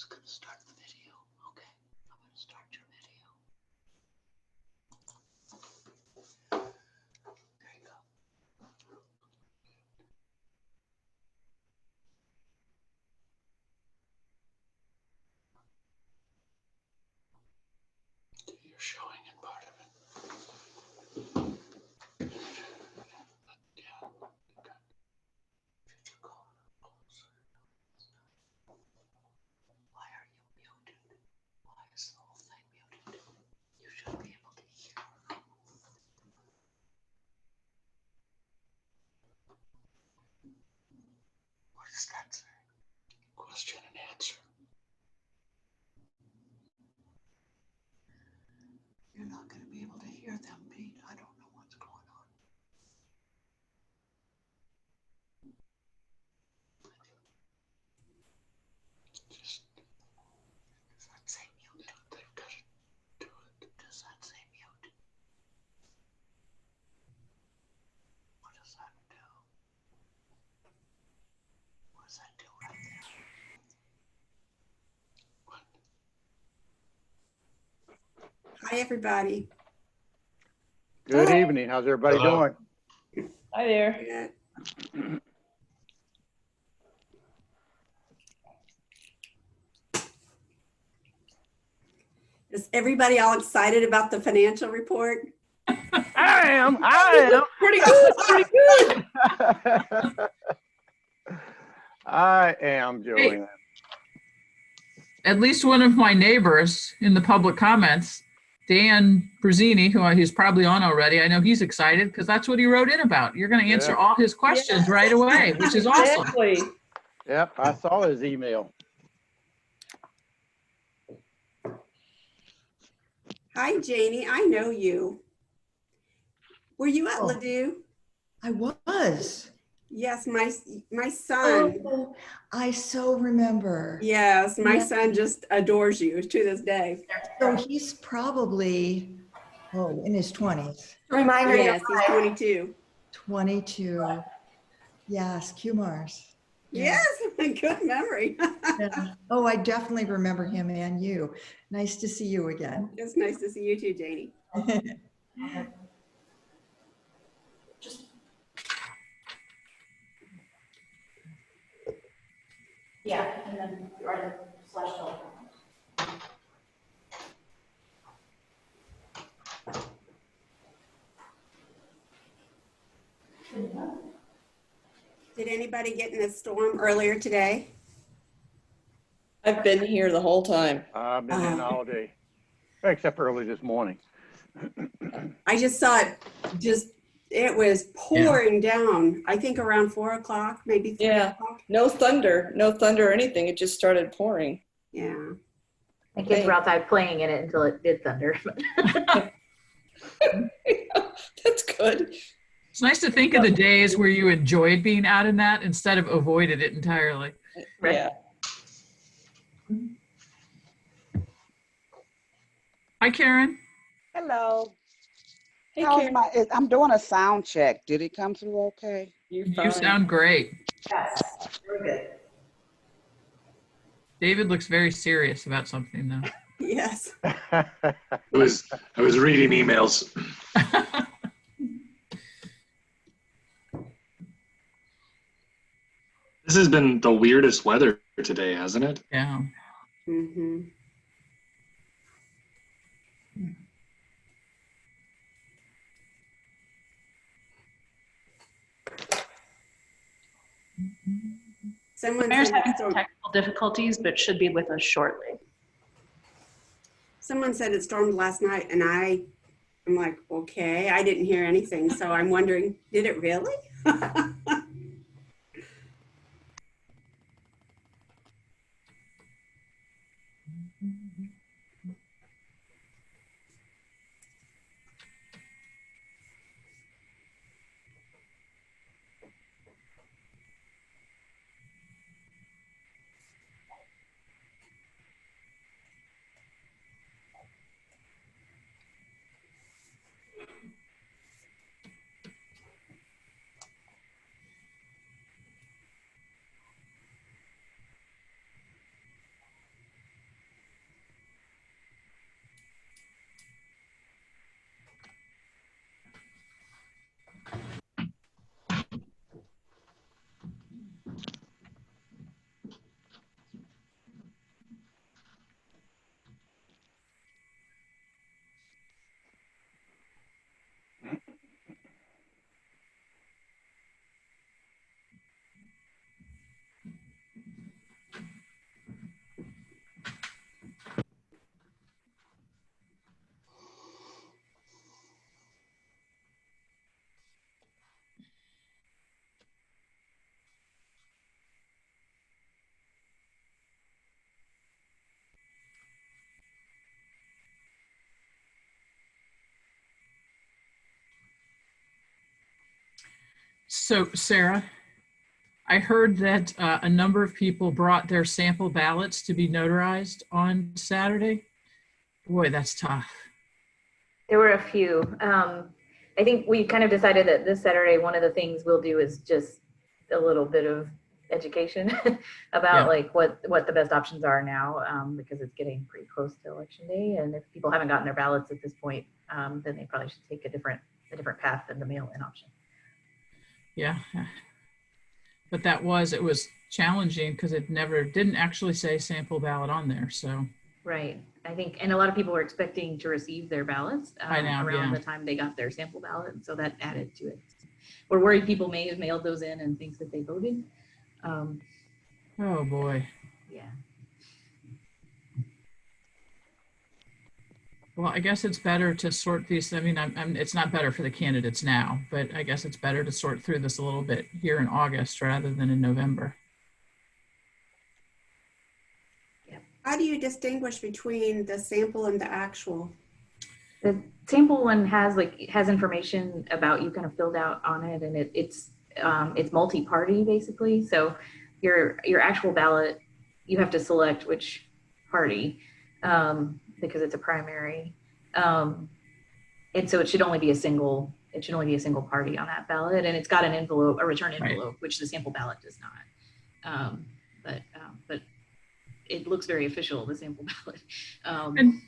just going to start the video. Okay, I'm going to start your video. There you go. You're showing in part of it. Yeah. Okay. Future call. Why are you muted? Why is the whole thing muted? You should be able to hear. What does that say? Question and answer. You're not going to be able to hear them, Pete. I don't know what's going on. Just does that say mute? They've got to do it. Does that say mute? What does that do? What does that do right there? What? Hi, everybody. Good evening. How's everybody doing? Hi there. Yeah. Is everybody all excited about the financial report? I am. Pretty good. Pretty good. I am, Joanne. At least one of my neighbors in the public comments, Dan Brzini, who's probably on already, I know he's excited because that's what he wrote in about. You're going to answer all his questions right away, which is awesome. Exactly. Yep, I saw his email. Hi, Janie. I know you. Were you at Ladue? I was. Yes, my son. Oh, I so remember. Yes, my son just adores you to this day. So he's probably, in his 20s. Reminder. Yes, he's 22. 22. Yes, QMARS. Yeah. Yes, good memory. Yeah. Oh, I definitely remember him and you. Nice to see you again. It's nice to see you too, Janie. Yeah, and then or slash telephone. Did anybody get in a storm earlier today? I've been here the whole time. I've been in all day, except early this morning. I just saw it was pouring down, I think around 4 o'clock, maybe 3 o'clock. No thunder or anything. It just started pouring. Yeah. My kids were outside playing in it until it did thunder. That's good. It's nice to think of the days where you enjoyed being out in that instead of avoided it entirely. Right. Yeah. Hi, Karen. Hello. Hey, How's Karen. I'm doing a sound check. Did it come through okay? You're You fine. sound great. Yes, very good. David looks very serious about something, though. Yes. I was reading emails. This has been the weirdest weather today, hasn't it? Yeah. Mm-hmm. Someone Mayor's said, having some technical difficulties, but should be with us shortly. someone said it stormed last night, and I'm like, okay, I didn't hear anything. So I'm wondering, did it really? So, Sarah, I heard that a number of people brought their sample ballots to be notarized on Saturday. Boy, that's tough. There were a few. I think we kind of decided that this Saturday, one of the things we'll do is just a little bit of education about like what the best options are now, because it's getting pretty close to election day. And if people haven't gotten their ballots at this point, then they probably should take a different path than the mail-in option. Yeah. But it was challenging because it didn't actually say sample ballot on there. So. Right. I think, and a lot of people were expecting to receive their ballots around the time they got their sample ballot. And so that added to it. We're worried people may have mailed those in and thinks that they voted. Oh boy. Yeah. Well, I guess it's better to sort these. I mean, it's not better for the candidates now, but I guess it's better to sort through this a little bit here in August rather than in November. How do you distinguish between the sample and the actual? The sample one has information about you kind of filled out on it, and it's multi-party basically. So your actual ballot, you have to select which party because it's a primary, and so it should only be a single party on that ballot, and it's got an envelope, a return envelope, right, which the sample ballot does not. But it looks very official, the sample ballot.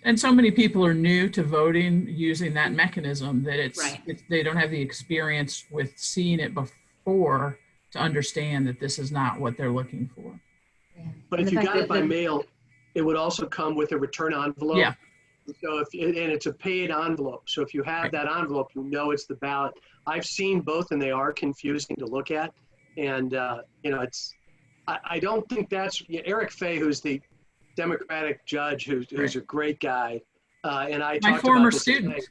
And so many people are new to voting using that mechanism that they don't have the experience with seeing it before to understand that this is not what they're looking for. Yeah. But if you got it by mail, it would also come with a return envelope. Yeah. So and it's a paid envelope. So if you have that envelope, you know it's the ballot. I've seen both, and they are confusing to look at. And I don't think that's Eric Fay, who's the Democratic judge, who's a great guy. And I my talked former about this student. today.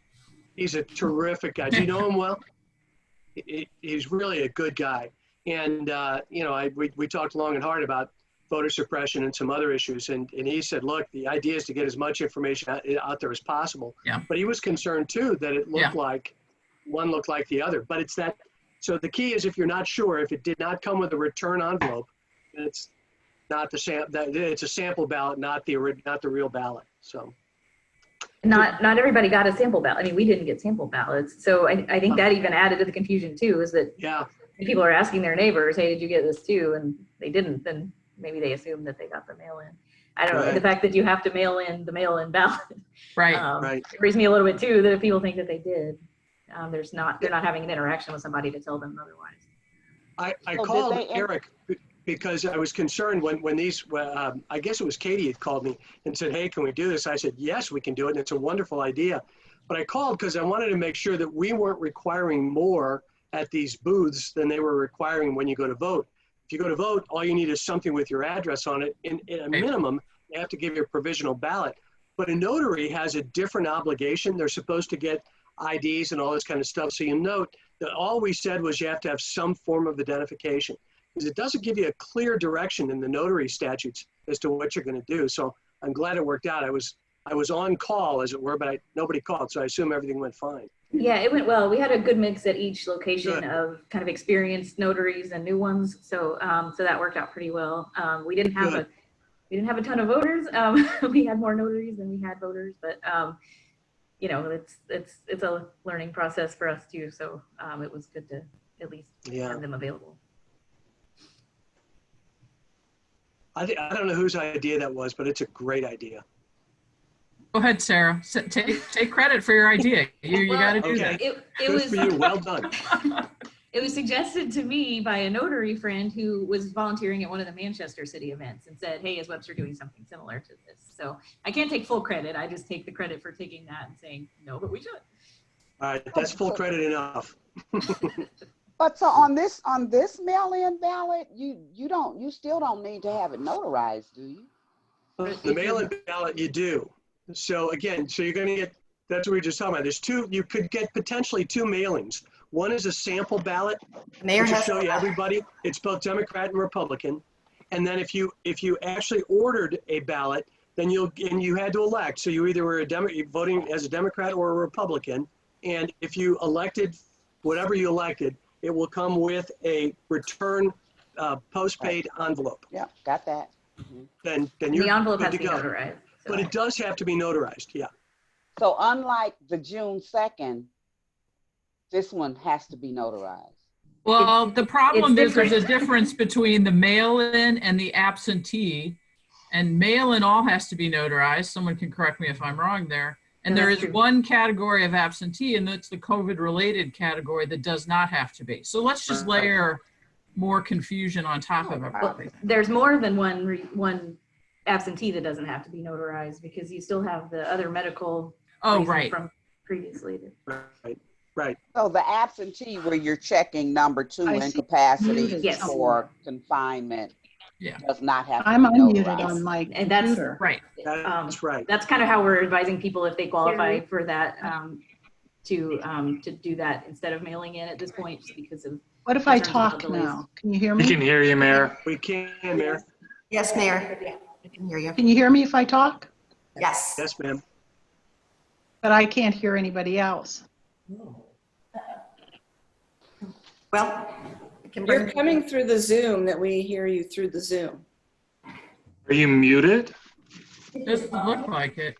He's a terrific guy. Do you know him well? He's really a good guy. And we talked long and hard about voter suppression and some other issues. And he said, look, the idea is to get as much information out there as possible. Yeah. But he was concerned too that it looked like one looked like the other. But it's that. So the key is, if you're not sure, if it did not come with a return envelope, it's not it's a sample ballot, not the real ballot. So not everybody got a sample ballot. I mean, we didn't get sample ballots. So I think that even added to the confusion too, is that if people are asking their neighbors, hey, did you get this too? And they didn't, then maybe they assumed that they got the mail in. I don't know. The fact that you have to mail in the mail-in ballot. It worries me a little bit too, that if people think that they did, they're not having an interaction with somebody to tell them otherwise. I called Eric because I was concerned when these, I guess it was Katie had called me and said, hey, can we do this? I said, yes, we can do it. And it's a wonderful idea. But I called because I wanted to make sure that we weren't requiring more at these booths than they were requiring when you go to vote. If you go to vote, all you need is something with your address on it. In a minimum, you have to give your provisional ballot. But a notary has a different obligation. They're supposed to get IDs and all this kind of stuff. So you note that all we said was you have to have some form of identification, because it doesn't give you a clear direction in the notary statutes as to what you're going to do. So I'm glad it worked out. I was on call, as it were, but nobody called, so I assume everything went fine. Yeah, it went well. We had a good mix at each location of kind of experienced notaries and new ones, so so that worked out pretty well. We didn't have a ton of voters. We had more notaries than we had voters, but it's a learning process for us too. So it was good to at least have them available. I don't know whose idea that was, but it's a great idea. Go ahead, Sarah. Take credit for your idea. You got to do that. It was for you. Well done. It was suggested to me by a notary friend who was volunteering at one of the Manchester City events and said, hey, is Webster doing something similar to this? So I can't take full credit. I just take the credit for taking that and saying, no, but we should. All right, that's full credit enough. But so on this mail-in ballot, you still don't need to have it notarized, do you? The mail-in ballot, you do. So again, you're going to get, that's what we were just talking about. There's you could get potentially two mailings. One is a sample ballot, which will show you everybody. It's both Democrat and Republican. And then if you actually ordered a ballot, then you had to elect. So you either were voting as a Democrat or a Republican. And if you elected whatever you elected, it will come with a return postpaid envelope. Yeah, got that. Then The you're envelope good has to to be go. notarized. But it does have to be notarized, yeah. So unlike the June 2nd, this one has to be notarized. Well, the problem is there's a different. difference between the mail-in and the absentee. And mail-in all has to be notarized. Someone can correct me if I'm wrong there. And No, there that's is true. one category of absentee, and that's the COVID-related category that does not have to be. So let's just Right. layer more confusion on top of Well, everything. there's more than one absentee that doesn't have to be notarized because you still have the other medical Oh, reason right. from previously. Right. So the absentee where you're checking number 2 I see. incapacity Muted Yes. for confinement Yeah. does not have to I'm be unmuted notarized. on my And that's- computer. Right. That's right. That's kind of how we're advising people if they qualify for that to do that instead of mailing in at this point, just because of What if I in terms of talk delays. now? Can you hear We can me? hear you, Mayor. We can, Mayor. Yes, Mayor. I can hear you. Can you hear me if I talk? Yes. Yes, ma'am. But I can't hear anybody else. Well, I can You're bring, coming through the Zoom that we hear you through the Zoom. Are you muted? Doesn't look like it.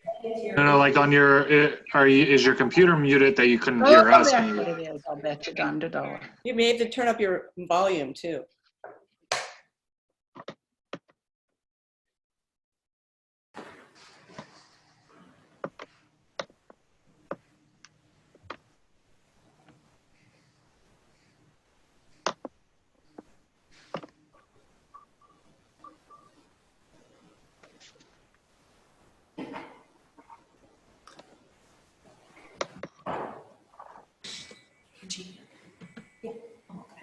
No, like on your, is your computer muted that you couldn't Oh, hear us? that's what it is. I'll bet you $1. You may have to turn up your volume too.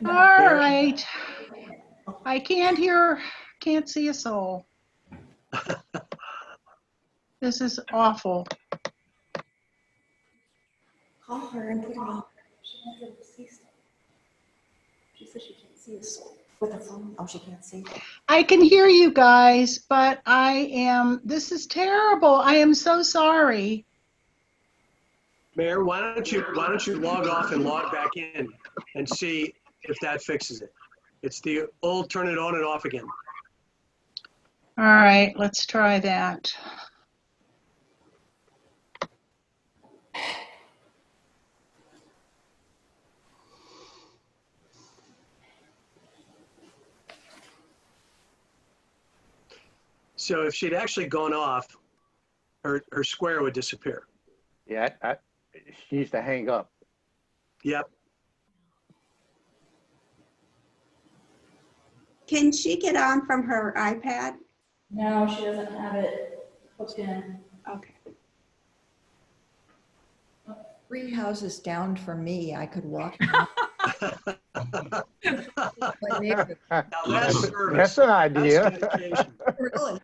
All right. I can't hear, can't see a soul. This is awful. call her and put her on. She won't be able to see stuff. She says she can't see us with her phone. Oh, she can't see. I can hear you guys, but this is terrible. I am so sorry. Mayor, why don't you log off and log back in and see if that fixes it? It's the old turn it on and off again. All right, let's try that. So if she'd actually gone off, her square would disappear. Yeah, she needs to hang up. Yep. Can she get on from her iPad? No, she doesn't have it hooked in. Okay. 3 houses down from me, I could walk. Now that's service. That's an idea. That's dedication. Really?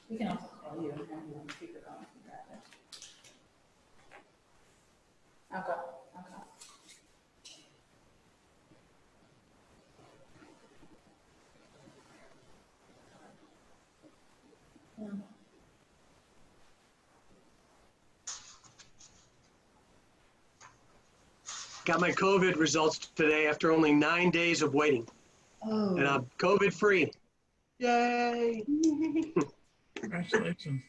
We can also call you and have you on speaker on. Okay. Got my COVID results today after only 9 days of waiting, and I'm COVID free. Yay! Congratulations.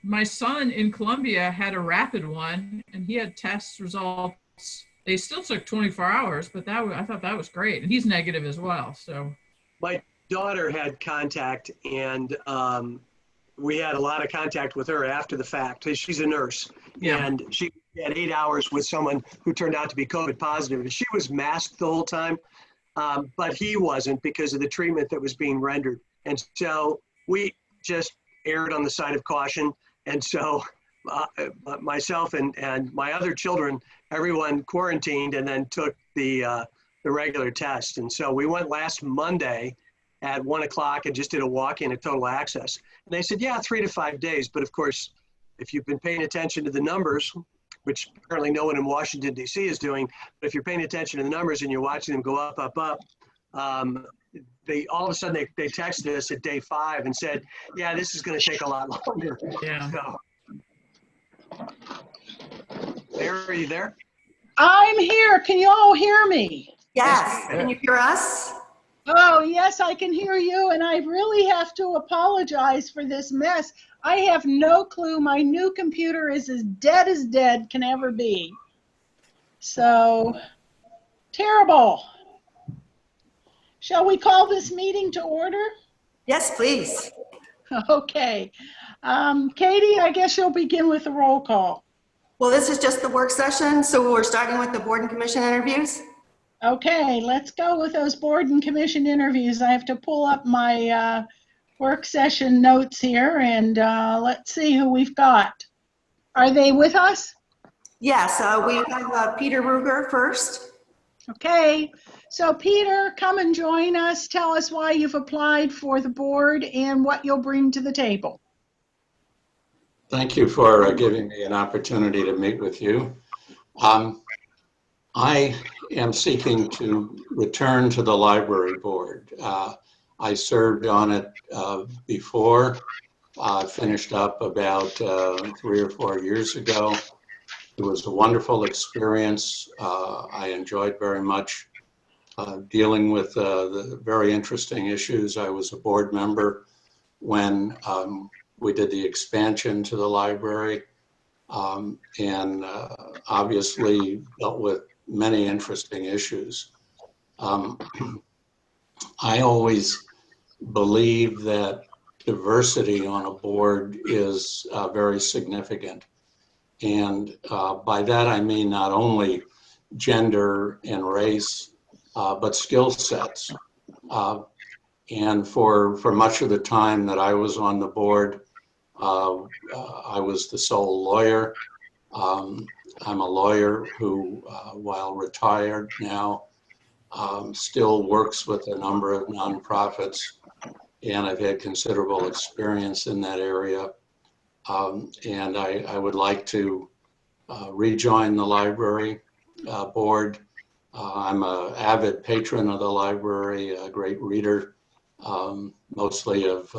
My son in Colombia had a rapid one, and he had test results. They still took 24 hours, but I thought that was great. And he's negative as well. So My daughter had contact, and we had a lot of contact with her after the fact. She's a nurse, Yeah. and she had 8 hours with someone who turned out to be COVID positive. And she was masked the whole time, but he wasn't because of the treatment that was being rendered. And so we just erred on the side of caution. And so myself and my other children, everyone quarantined and then took the regular test. And so we went last Monday at 1 o'clock and just did a walk-in at Total Access. And they said, yeah, 3 to 5 days. But of course, if you've been paying attention to the numbers, which apparently no one in Washington, D.C. is doing. But if you're paying attention to the numbers and you're watching them go up, up, up, they all of a sudden they texted us at day 5 and said, yeah, this is going to take a lot longer. Yeah. So, are you there? I'm here. Can you all hear me? Yes, can you hear us? Oh, yes, I can hear you, and I really have to apologize for this mess. I have no clue. My new computer is as dead can ever be. So, terrible. Shall we call this meeting to order? Yes, please. Okay. Katie, I guess you'll begin with the roll call. Well, this is just the work session, so we're starting with the board and commission interviews. Okay, let's go with those board and commission interviews. I have to pull up my work session notes here, and let's see who we've got. Are they with us? Yes, we have Peter Ruger first. Okay, so Peter, come and join us. Tell us why you've applied for the board and what you'll bring to the table. Thank you for giving me an opportunity to meet with you. I am seeking to return to the library board. I served on it before. I finished up about 3 or 4 years ago. It was a wonderful experience. I enjoyed very much dealing with the very interesting issues. I was a board member when we did the expansion to the library, and obviously dealt with many interesting issues. I always believe that diversity on a board is very significant. And by that I mean not only gender and race, but skill sets. And for much of the time that I was on the board, I was the sole lawyer. I'm a lawyer who, while retired now, still works with a number of nonprofits, and I've had considerable experience in that area. And I would like to rejoin the library board. I'm an avid patron of the library, a great reader, mostly of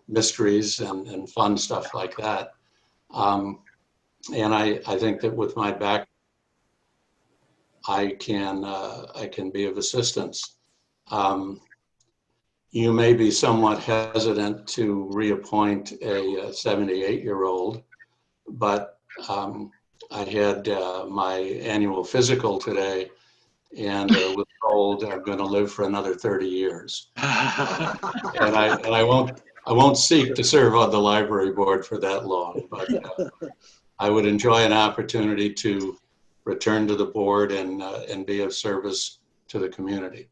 mysteries and fun stuff like that. And I think that with my back, I can be of assistance. You may be somewhat hesitant to reappoint a 78-year-old, but I had my annual physical today, and was told I'm going to live for another 30 years. And I won't seek to serve on the library board for that long, but I would enjoy an opportunity to return to the board and be of service to the community.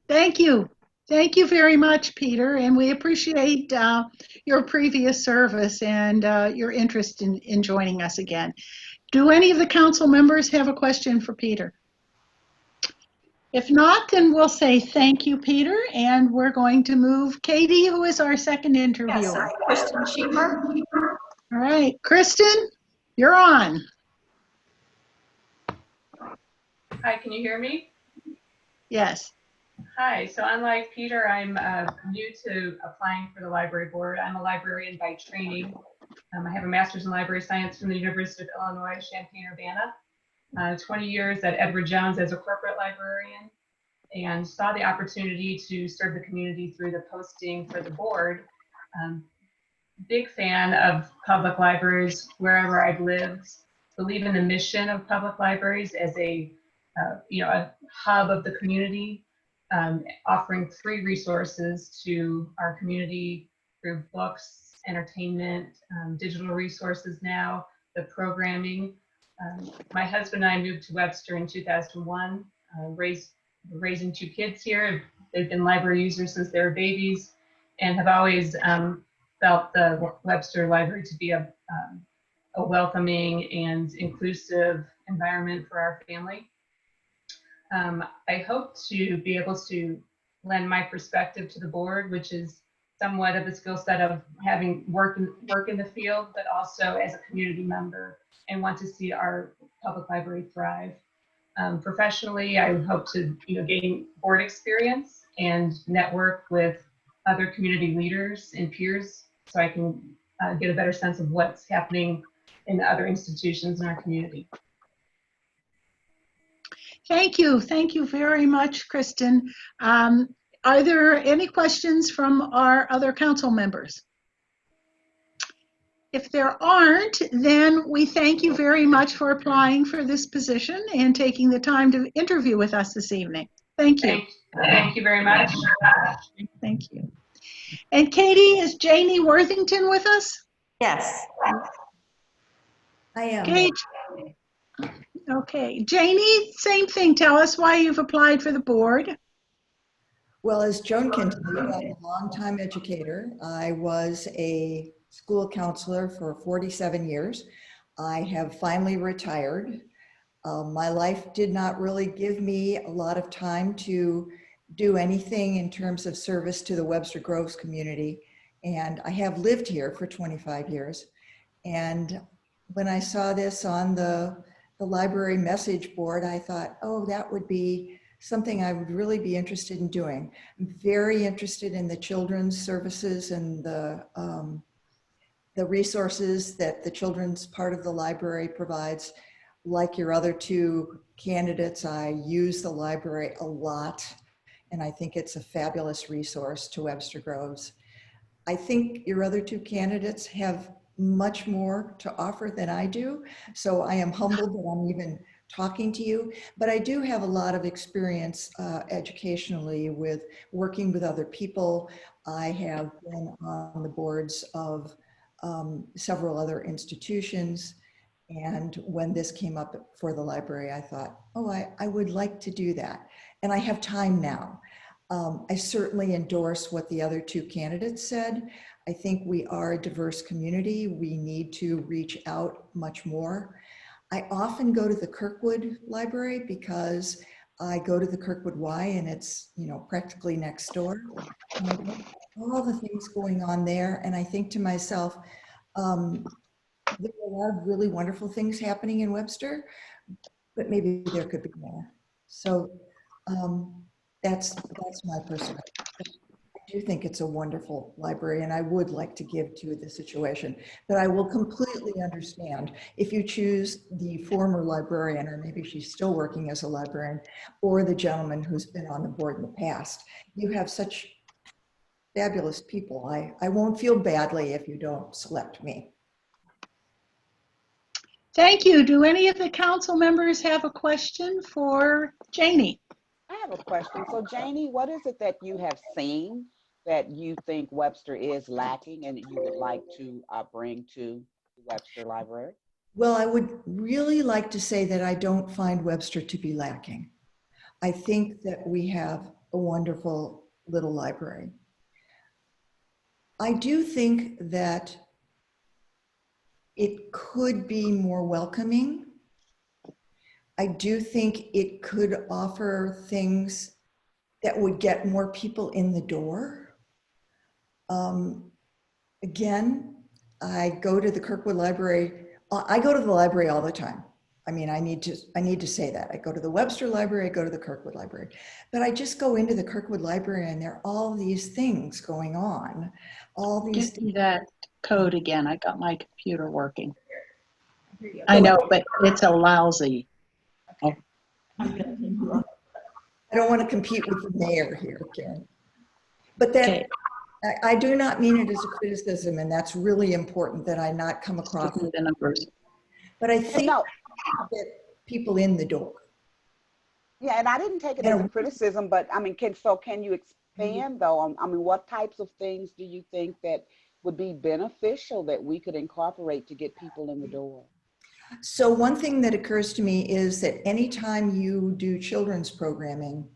Thank you. Thank you very much, Peter, and we appreciate your previous service and your interest in joining us again. Do any of the council members have a question for Peter? If not, then we'll say thank you, Peter, and we're going to move Katie, who is our second interviewer. Yes, Kristen Sheemer. All right, Kristen, you're on. Hi, can you hear me? Yes. Hi, so unlike Peter, I'm new to applying for the library board. I'm a librarian by training. I have a master's in library science from the University of Illinois, Champaign-Urbana, 20 years at Edward Jones as a corporate librarian, and saw the opportunity to serve the community through the posting for the board. Big fan of public libraries wherever I've lived. Believe in the mission of public libraries as a hub of the community, offering free resources to our community through books, entertainment, digital resources now, the programming. My husband and I moved to Webster in 2001, raising 2 kids here. They've been library users since they were babies and have always felt the Webster Library to be a welcoming and inclusive environment for our family. I hope to be able to lend my perspective to the board, which is somewhat of the skill set of having work in the field, but also as a community member, and want to see our public library thrive. Professionally, I hope to gain board experience and network with other community leaders and peers, so I can get a better sense of what's happening in other institutions in our community. Thank you. Thank you very much, Kristen. Are there any questions from our other council members? If there aren't, then we thank you very much for applying for this position and taking the time to interview with us this evening. Thank you. Thank you very much. Thank you. And Katie, is Janie Worthington with us? Yes. I am. Okay. Okay. Janie, same thing. Tell us why you've applied for the board. Well, as Joan can tell you, I'm a longtime educator. I was a school counselor for 47 years. I have finally retired. My life did not really give me a lot of time to do anything in terms of service to the Webster Groves community. And I have lived here for 25 years. And when I saw this on the library message board, I thought, oh, that would be something I would really be interested in doing. I'm very interested in the children's services and the resources that the children's part of the library provides. Like your other two candidates, I use the library a lot, and I think it's a fabulous resource to Webster Groves. I think your other two candidates have much more to offer than I do, so I am humbled that I'm even talking to you, but I do have a lot of experience educationally with working with other people. I have been on the boards of several other institutions, and when this came up for the library, I thought, oh, I would like to do that, and I have time now. I certainly endorse what the other two candidates said. I think we are a diverse community. We need to reach out much more. I often go to the Kirkwood Library because I go to the Kirkwood Y and it's, practically next door. And all the things going on there. And I think to myself, there are a lot of really wonderful things happening in Webster, but maybe there could be more. So that's my perspective. I do think it's a wonderful library and I would like to give to the situation, but I will completely understand if you choose the former librarian, or maybe she's still working as a librarian, or the gentleman who's been on the board in the past. You have such fabulous people. I won't feel badly if you don't select me. Thank you. Do any of the council members have a question for Janie? I have a question. So Janie, what is it that you have seen that you think Webster is lacking and you would like to bring to the Webster Library? Well, I would really like to say that I don't find Webster to be lacking. I think that we have a wonderful little library. I do think that it could be more welcoming. I do think it could offer things that would get more people in the door. Again, I go to the Kirkwood Library. I go to the library all the time. I mean, I need to say that. I go to the Webster Library, I go to the Kirkwood Library. But I just go into the Kirkwood Library and there are all these things going on. All these. Give me that code again. I got my computer working. I know, but it's a lousy. I don't want to compete with the mayor here, Karen. But that, okay. I do not mean it as a criticism, and that's really important that I not come across the numbers. But I think that people in the door. Yeah, and I didn't take it as a criticism, but I mean, can you expand though? I mean, what types of things do you think that would be beneficial that we could incorporate to get people in the door? So one thing that occurs to me is that anytime you do children's programming,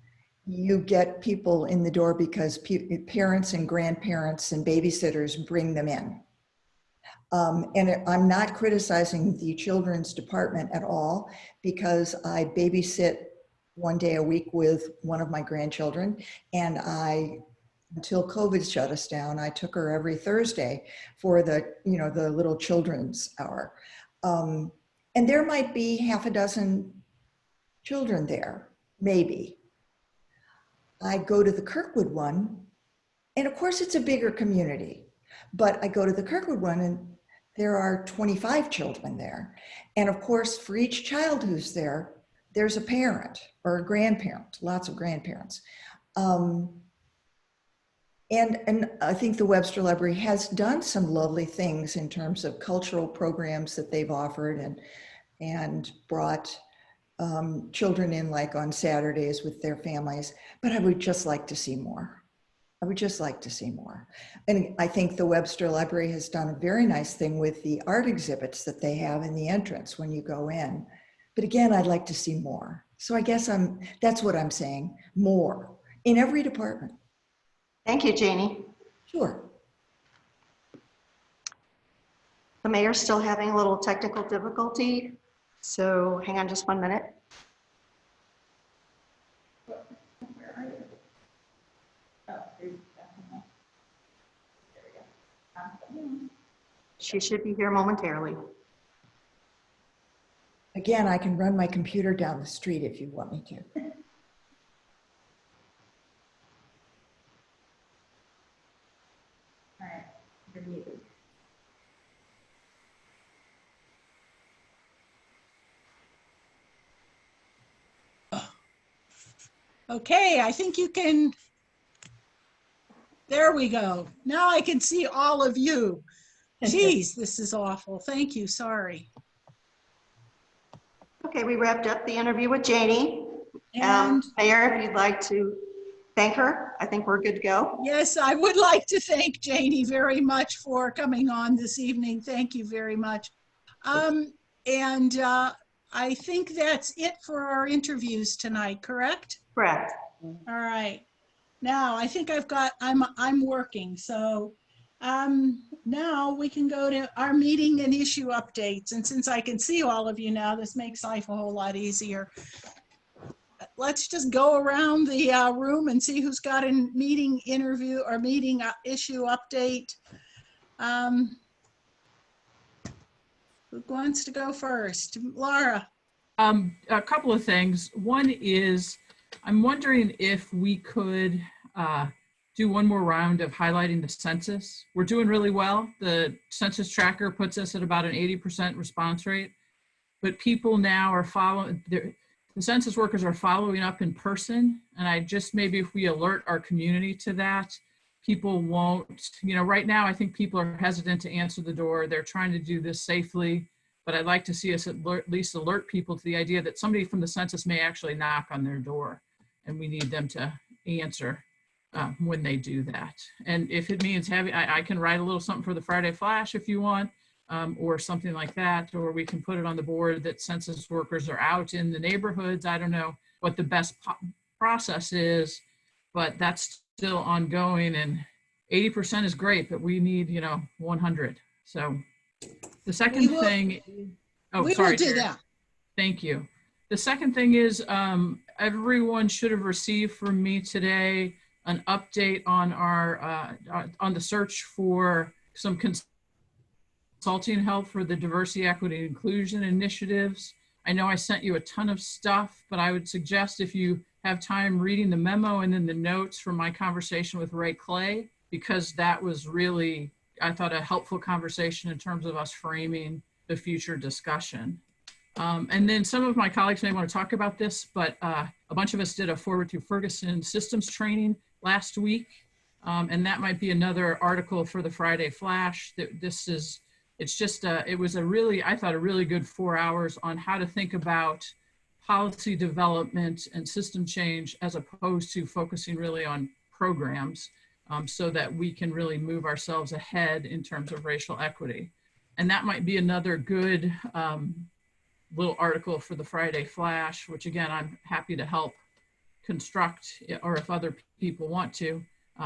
you get people in the door because parents and grandparents and babysitters bring them in. And I'm not criticizing the children's department at all because I babysit one day a week with one of my grandchildren and I until COVID shut us down. I took her every Thursday for the, the little children's hour. And there might be half a dozen children there, maybe. I go to the Kirkwood one, and of course it's a bigger community, but I go to the Kirkwood one and there are 25 children there. And of course, for each child who's there, there's a parent or a grandparent, lots of grandparents. And I think the Webster Library has done some lovely things in terms of cultural programs that they've offered and brought children in like on Saturdays with their families, but I would just like to see more. I would just like to see more. And I think the Webster Library has done a very nice thing with the art exhibits that they have in the entrance when you go in. But again, I'd like to see more. So I guess that's what I'm saying, more in every department. Thank you, Janie. Sure. The mayor's still having a little technical difficulty, so hang on just 1 minute. She should be here momentarily. Again, I can run my computer down the street if you want me to. All right, you're muted. Okay, I think you can. There we go. Now I can see all of you. Geez, this is awful. Thank you. Sorry. Okay, we wrapped up the interview with Janie. And Mayor, if you'd like to thank her, I think we're good to go. yes, I would like to thank Janie very much for coming on this evening. Thank you very much. I think that's it for our interviews tonight, correct? Correct. All right. Now I think I'm working. So now we can go to our meeting and issue updates. And since I can see all of you now, this makes life a whole lot easier. Let's just go around the room and see who's got a meeting interview or meeting issue update. Who wants to go first? Laura. A couple of things. One is, I'm wondering if we could do one more round of highlighting the census. We're doing really well. The census tracker puts us at about an 80% response rate, but people now are following, the census workers are following up in person. And I just, maybe if we alert our community to that, people won't, right now I think people are hesitant to answer the door. They're trying to do this safely, but I'd like to see us at least alert people to the idea that somebody from the census may actually knock on their door, and we need them to answer when they do that. And if it means having, I can write a little something for the Friday Flash if you want, or something like that, or we can put it on the board that census workers are out in the neighborhoods. I don't know what the best process is, but that's still ongoing, and 80% is great, but we need, 100. So the second thing, we will do that. Thank you. The second thing is everyone should have received from me today an update on our on the search for some consulting help for the diversity, equity, and inclusion initiatives. I know I sent you a ton of stuff, but I would suggest if you have time reading the memo and then the notes from my conversation with Ray Clay, because that was really, I thought, a helpful conversation in terms of us framing the future discussion. And then some of my colleagues may want to talk about this, but a bunch of us did a Forward to Ferguson systems training last week. And that might be another article for the Friday Flash. It was a really, I thought, a really good 4 hours on how to think about policy development and system change as opposed to focusing really on programs, so that we can really move ourselves ahead in terms of racial equity. And that might be another good little article for the Friday Flash, which again, I'm happy to help construct, or if other people want to,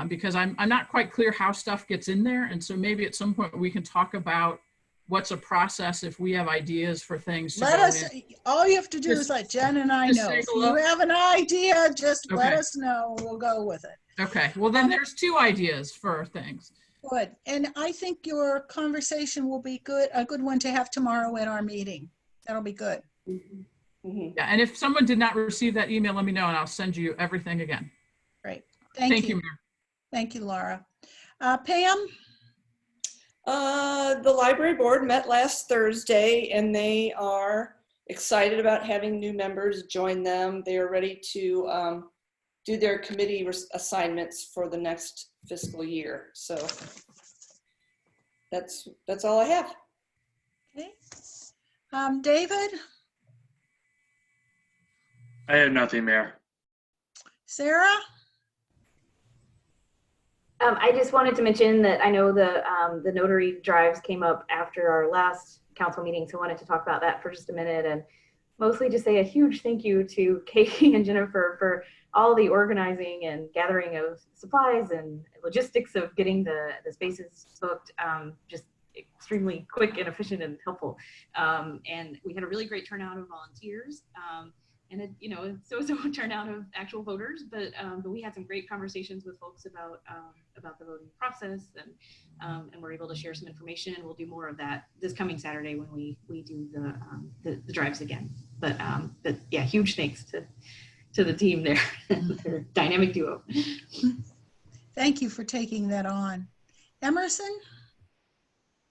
because I'm not quite clear how stuff gets in there. And so maybe at some point we can talk about what's a process if we have ideas for things to Let go us, in. all you have to do Just- is let Jen and I just know. take If a you look. have an idea, just let Okay. us know. We'll go with it. Okay, well then there's 2 ideas for things. Good. And I think your conversation will be good, a good one to have tomorrow at our meeting. That'll be good. Yeah, and if someone did not receive that email, let me know and I'll send you everything again. Great. Thank Thank you, you. Mayor. Thank you, Laura. Pam? The library board met last Thursday and they are excited about having new members join them. They are ready to do their committee assignments for the next fiscal year. So that's all I have. Okay. David? I have nothing, Mayor. Sarah? I just wanted to mention that I know the Notary Drives came up after our last council meeting, so I wanted to talk about that for just a minute and mostly just say a huge thank you to Katie and Jennifer for all the organizing and gathering of supplies and logistics of getting the spaces booked, just extremely quick and efficient and helpful. And we had a really great turnout of volunteers. And it, you know, so turnout of actual voters, but we had some great conversations with folks about the voting process, and we're able to share some information. We'll do more of that this coming Saturday when we do the drives again. But yeah, huge thanks to the team there, their dynamic duo. Thank you for taking that on. Emerson?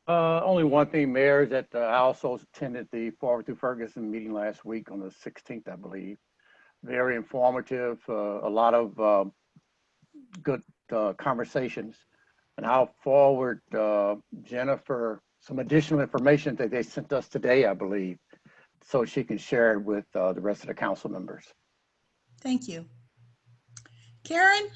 Only one thing, Mayor, is that I also attended the Forward to Ferguson meeting last week on the 16th, I believe. Very informative, a lot of good conversations. And I'll forward Jennifer some additional information that they sent us today, I believe, so she can share it with the rest of the council members. Thank you. Karen?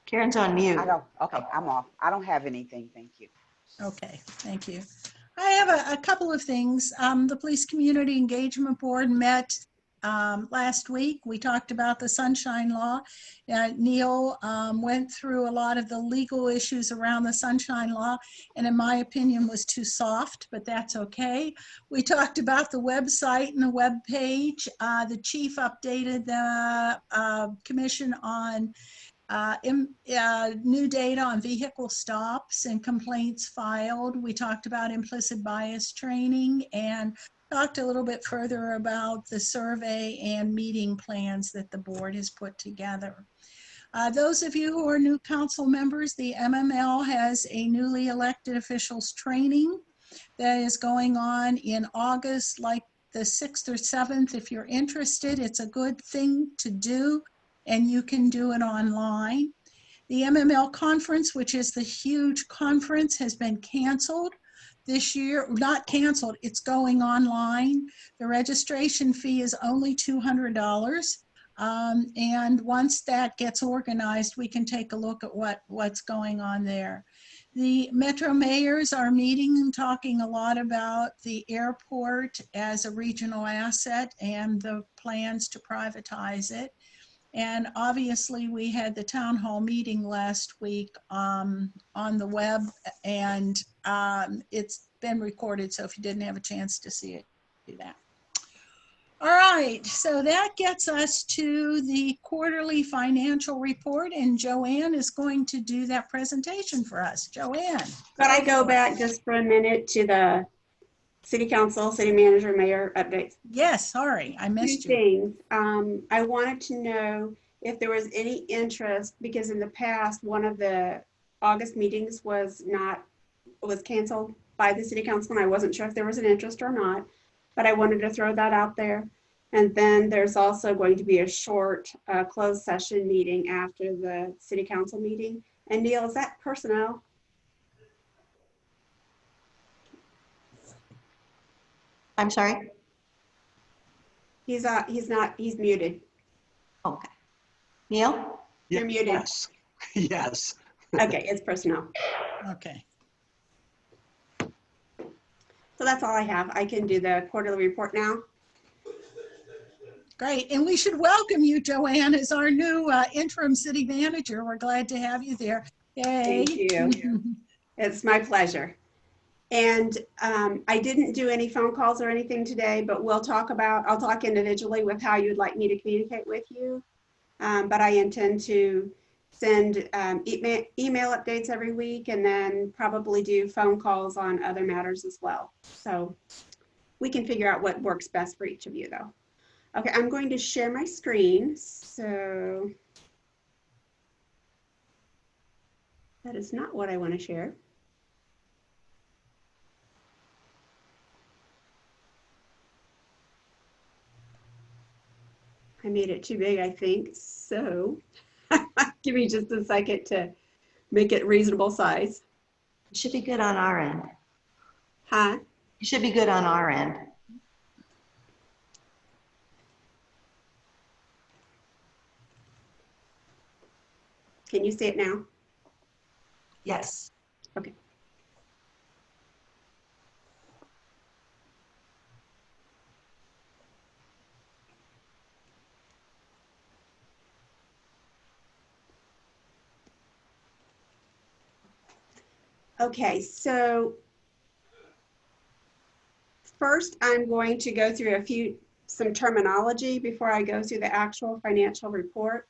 Karen's on mute. Okay, I'm off. I don't have anything, thank you. Okay, thank you. I have a couple of things. The Police Community Engagement Board met last week. We talked about the Sunshine Law. Neil went through a lot of the legal issues around the Sunshine Law, and in my opinion was too soft, but that's okay. We talked about the website and the web page. The chief updated the commission on new data on vehicle stops and complaints filed. We talked about implicit bias training and talked a little bit further about the survey and meeting plans that the board has put together. Those of you who are new council members, the MML has a newly elected officials training that is going on in August, like the 6th or 7th. If you're interested, it's a good thing to do, and you can do it online. The MML conference, which is the huge conference, has been canceled this year. Not canceled, it's going online. The registration fee is only $200. And once that gets organized, we can take a look at what's going on there. The Metro mayors are meeting and talking a lot about the airport as a regional asset and the plans to privatize it. And obviously we had the town hall meeting last week on the web, and it's been recorded. So if you didn't have a chance to see it, do that. All right, so that gets us to the quarterly financial report, and Joanne is going to do that presentation for us. Joanne. Could I go back just for a minute to the city council, city manager, mayor updates? Yes, sorry, I missed Two you. things. I wanted to know if there was any interest, because in the past, one of the August meetings was canceled by the city council, and I wasn't sure if there was an interest or not, but I wanted to throw that out there. And then there's also going to be a short closed session meeting after the city council meeting. And Neil, is that personnel? I'm sorry? He's muted. Okay. Neil? You're muted. Yes. Yes. Okay, it's personnel. Okay. So that's all I have. I can do the quarterly report now. Great. And we should welcome you, Joanne, as our new interim city manager. We're glad to have you there. Yay. Thank you. It's my pleasure. And I didn't do any phone calls or anything today, but I'll talk individually with how you'd like me to communicate with you. But I intend to send email updates every week and then probably do phone calls on other matters as well. So we can figure out what works best for each of you though. Okay, I'm going to share my screen. So that is not what I want to share. I made it too big, I think. So give me just a second to make it reasonable size. It should be good on our end. Huh? It should be good on our end. Can you see it now? Yes. Okay. Okay, so first I'm going to go through some terminology before I go through the actual financial report.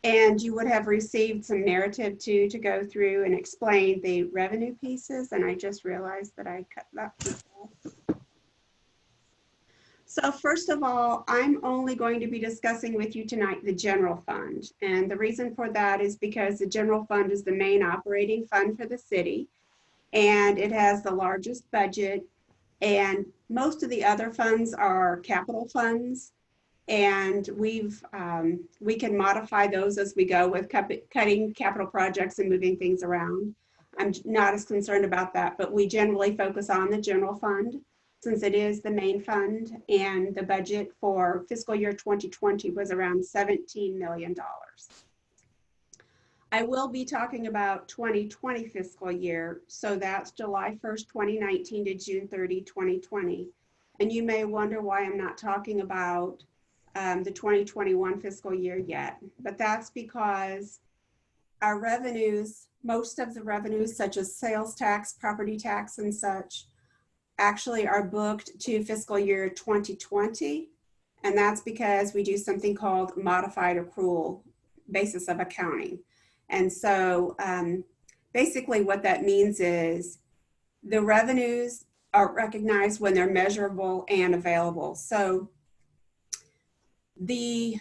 And you would have received some narrative too to go through and explain the revenue pieces. And I just realized that I cut that piece off. So first of all, I'm only going to be discussing with you tonight the general fund. And the reason for that is because the general fund is the main operating fund for the city. And it has the largest budget. And most of the other funds are capital funds. And we can modify those as we go with cutting capital projects and moving things around. I'm not as concerned about that, but we generally focus on the general fund since it is the main fund, and the budget for fiscal year 2020 was around $17 million. I will be talking about 2020 fiscal year, so that's July 1st, 2019 to June 30, 2020. And you may wonder why I'm not talking about the 2021 fiscal year yet, but that's because our revenues, most of the revenues such as sales tax, property tax and such, actually are booked to fiscal year 2020. And that's because we do something called modified accrual basis of accounting. And so basically what that means is the revenues are recognized when they're measurable and available. So the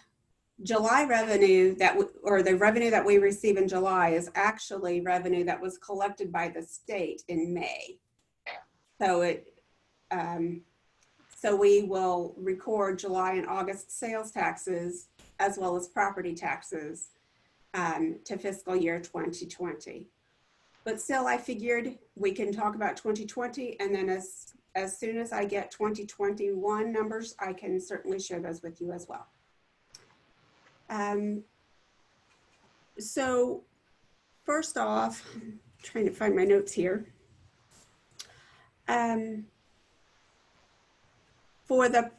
July revenue or the revenue that we receive in July is actually revenue that was collected by the state in May. So so we will record July and August sales taxes as well as property taxes to fiscal year 2020. But still, I figured we can talk about 2020, and then as soon as I get 2021 numbers, I can certainly share those with you as well. So first off, I'm trying to find my notes here. For the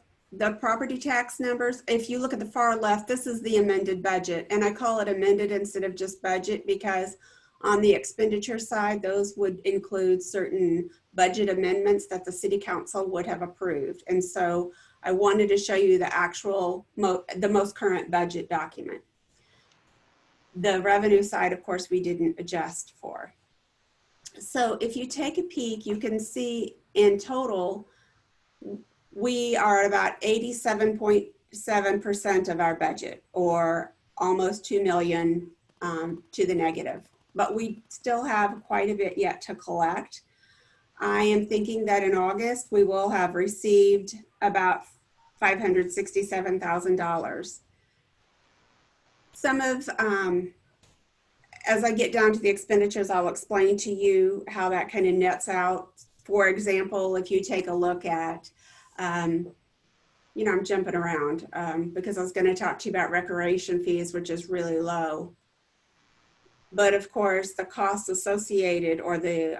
property tax numbers, if you look at the far left, this is the amended budget, and I call it amended instead of just budget because on the expenditure side, those would include certain budget amendments that the city council would have approved. And so I wanted to show you the actual, the most current budget document. The revenue side, of course, we didn't adjust for. So if you take a peek, you can see in total, we are at about 87.7% of our budget, or almost 2 million to the negative. But we still have quite a bit yet to collect. I am thinking that in August, we will have received about $567,000. Some of, as I get down to the expenditures, I'll explain to you how that kind of nets out. For example, if you take a look at, you know, I'm jumping around because I was going to talk to you about recreation fees, which is really low. But of course, the costs associated, or the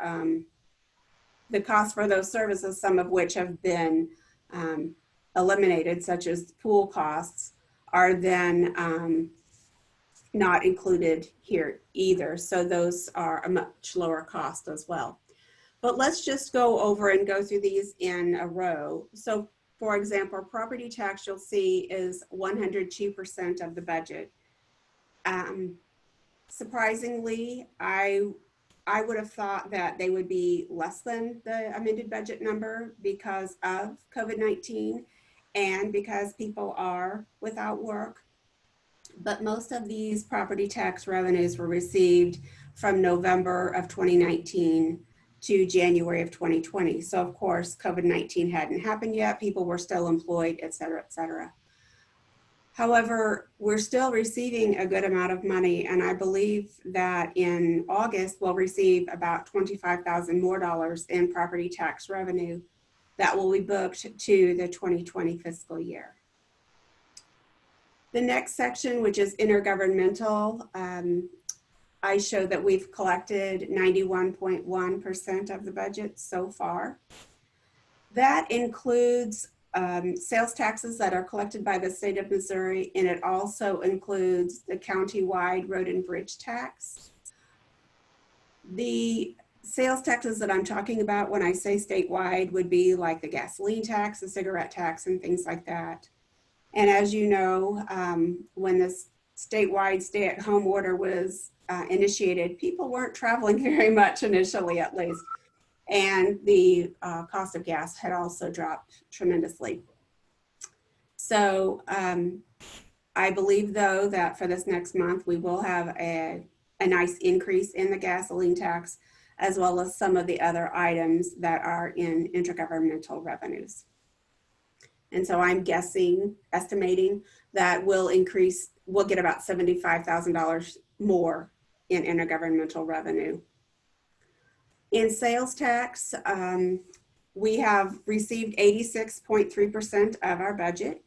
cost for those services, some of which have been eliminated, such as pool costs, are then not included here either. So those are a much lower cost as well. But let's just go over and go through these in a row. So for example, property tax you'll see is 102% of the budget. Surprisingly, I would have thought that they would be less than the amended budget number because of COVID-19 and because people are without work. But most of these property tax revenues were received from November of 2019 to January of 2020. So of course, COVID-19 hadn't happened yet. People were still employed, et cetera, et cetera. However, we're still receiving a good amount of money. And I believe that in August, we'll receive about $25,000 more in property tax revenue that will be booked to the 2020 fiscal year. The next section, which is intergovernmental, I show that we've collected 91.1% of the budget so far. That includes sales taxes that are collected by the state of Missouri, and it also includes the county-wide road and bridge tax. The sales taxes that I'm talking about when I say statewide would be like the gasoline tax, the cigarette tax, and things like that. And as you know, when this statewide stay-at-home order was initiated, people weren't traveling very much initially, at least. And the cost of gas had also dropped tremendously. So I believe, though, that for this next month, we will have a nice increase in the gasoline tax, as well as some of the other items that are in intergovernmental revenues. And so I'm estimating that we'll get about $75,000 more in intergovernmental revenue. In sales tax, we have received 86.3% of our budget.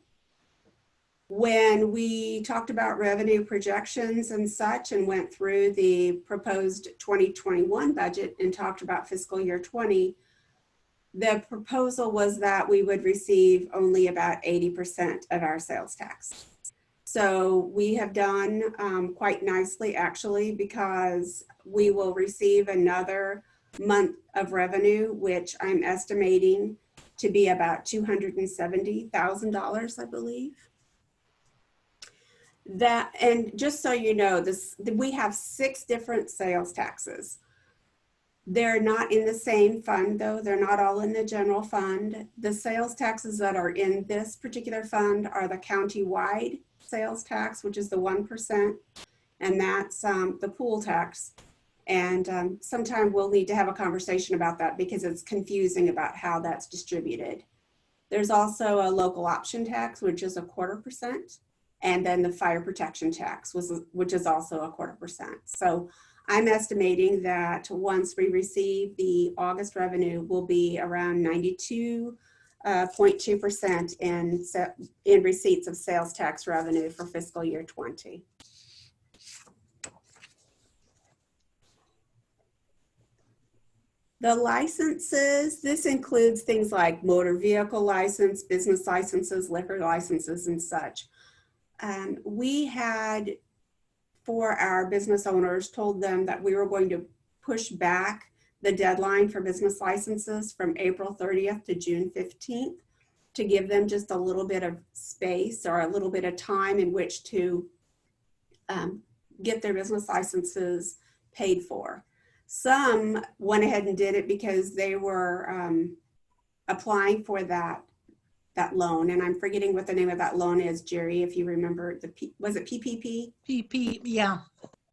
When we talked about revenue projections and such and went through the proposed 2021 budget and talked about fiscal year 20, the proposal was that we would receive only about 80% of our sales tax. So we have done quite nicely, actually, because we will receive another month of revenue, which I'm estimating to be about $270,000, I believe. That, and just so you know, we have 6 different sales taxes. They're not in the same fund, though. They're not all in the general fund. The sales taxes that are in this particular fund are the county-wide sales tax, which is the 1%, and that's the pool tax. And sometime we'll need to have a conversation about that because it's confusing about how that's distributed. There's also a local option tax, which is 0.25%, and then the fire protection tax, which is also 0.25%. So I'm estimating that once we receive the August revenue, will be around 92.2% in receipts of sales tax revenue for fiscal year 20. The licenses, this includes things like motor vehicle license, business licenses, liquor licenses, and such. We had, for our business owners, told them that we were going to push back the deadline for business licenses from April 30th to June 15th to give them just a little bit of space or a little bit of time in which to get their business licenses paid for. Some went ahead and did it because they were applying for that loan. And I'm forgetting what the name of that loan is, Jerry, if you remember. Was it PPP? PP, yeah.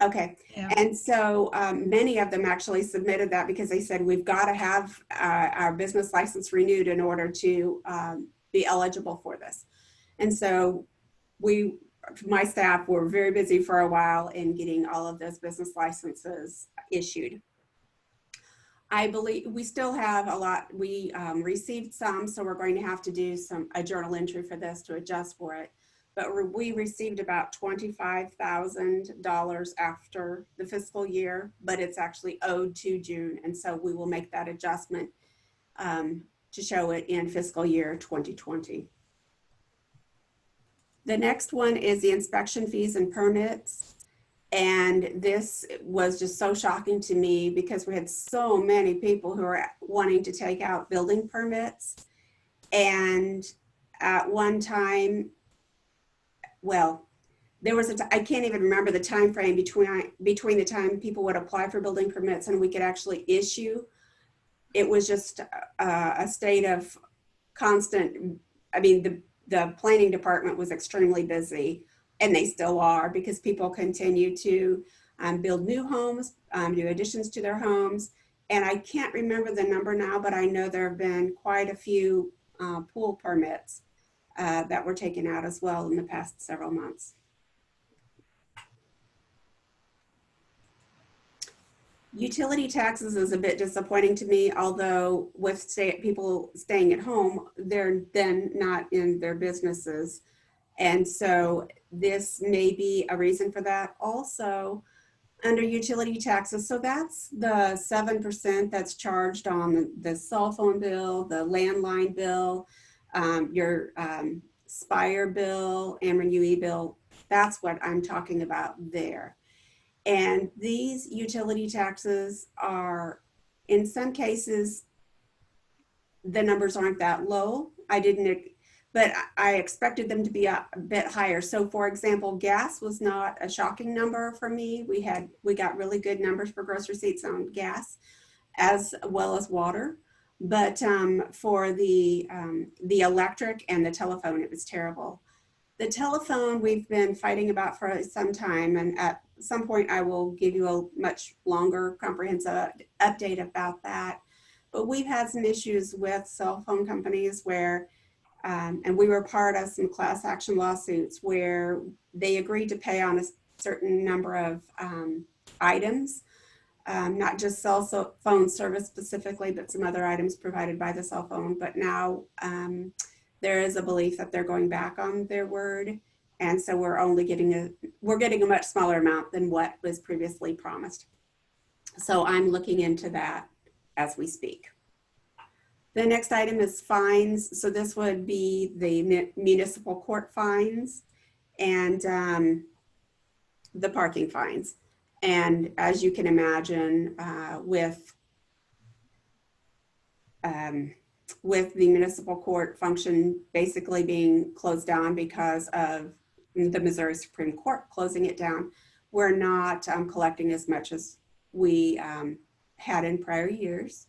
Okay. Yeah. And so many of them actually submitted that because they said, we've got to have our business license renewed in order to be eligible for this. And so my staff were very busy for a while in getting all of those business licenses issued. I believe we still have a lot. We received some, so we're going to have to do a journal entry for this to adjust for it. But we received about $25,000 after the fiscal year, but it's actually owed to June. And so we will make that adjustment to show it in fiscal year 2020. The next one is the inspection fees and permits. And this was just so shocking to me because we had so many people who are wanting to take out building permits. And at one time, well, there was I can't even remember the time frame between the time people would apply for building permits and we could actually issue. It was just a state of constant, I mean, the planning department was extremely busy, and they still are, because people continue to build new homes, do additions to their homes. And I can't remember the number now, but I know there have been quite a few pool permits that were taken out as well in the past several months. Utility taxes is a bit disappointing to me, although with people staying at home, they're then not in their businesses. And so this may be a reason for that. Also, under utility taxes, so that's the 7% that's charged on the cell phone bill, the landline bill, your Spire bill, Ameren UE bill. That's what I'm talking about there. And these utility taxes are, in some cases, the numbers aren't that low. But I expected them to be a bit higher. So for example, gas was not a shocking number for me. We got really good numbers for gross receipts on gas as well as water. But for the electric and the telephone, it was terrible. The telephone we've been fighting about for some time, and at some point I will give you a much longer comprehensive update about that. But we've had some issues with cell phone companies where, and we were part of some class action lawsuits where they agreed to pay on a certain number of items, not just cell phone service specifically, but some other items provided by the cell phone. But now there is a belief that they're going back on their word. And so we're getting a much smaller amount than what was previously promised. So I'm looking into that as we speak. The next item is fines. So this would be the municipal court fines and the parking fines. And as you can imagine, with the municipal court function basically being closed down because of the Missouri Supreme Court closing it down, we're not collecting as much as we had in prior years.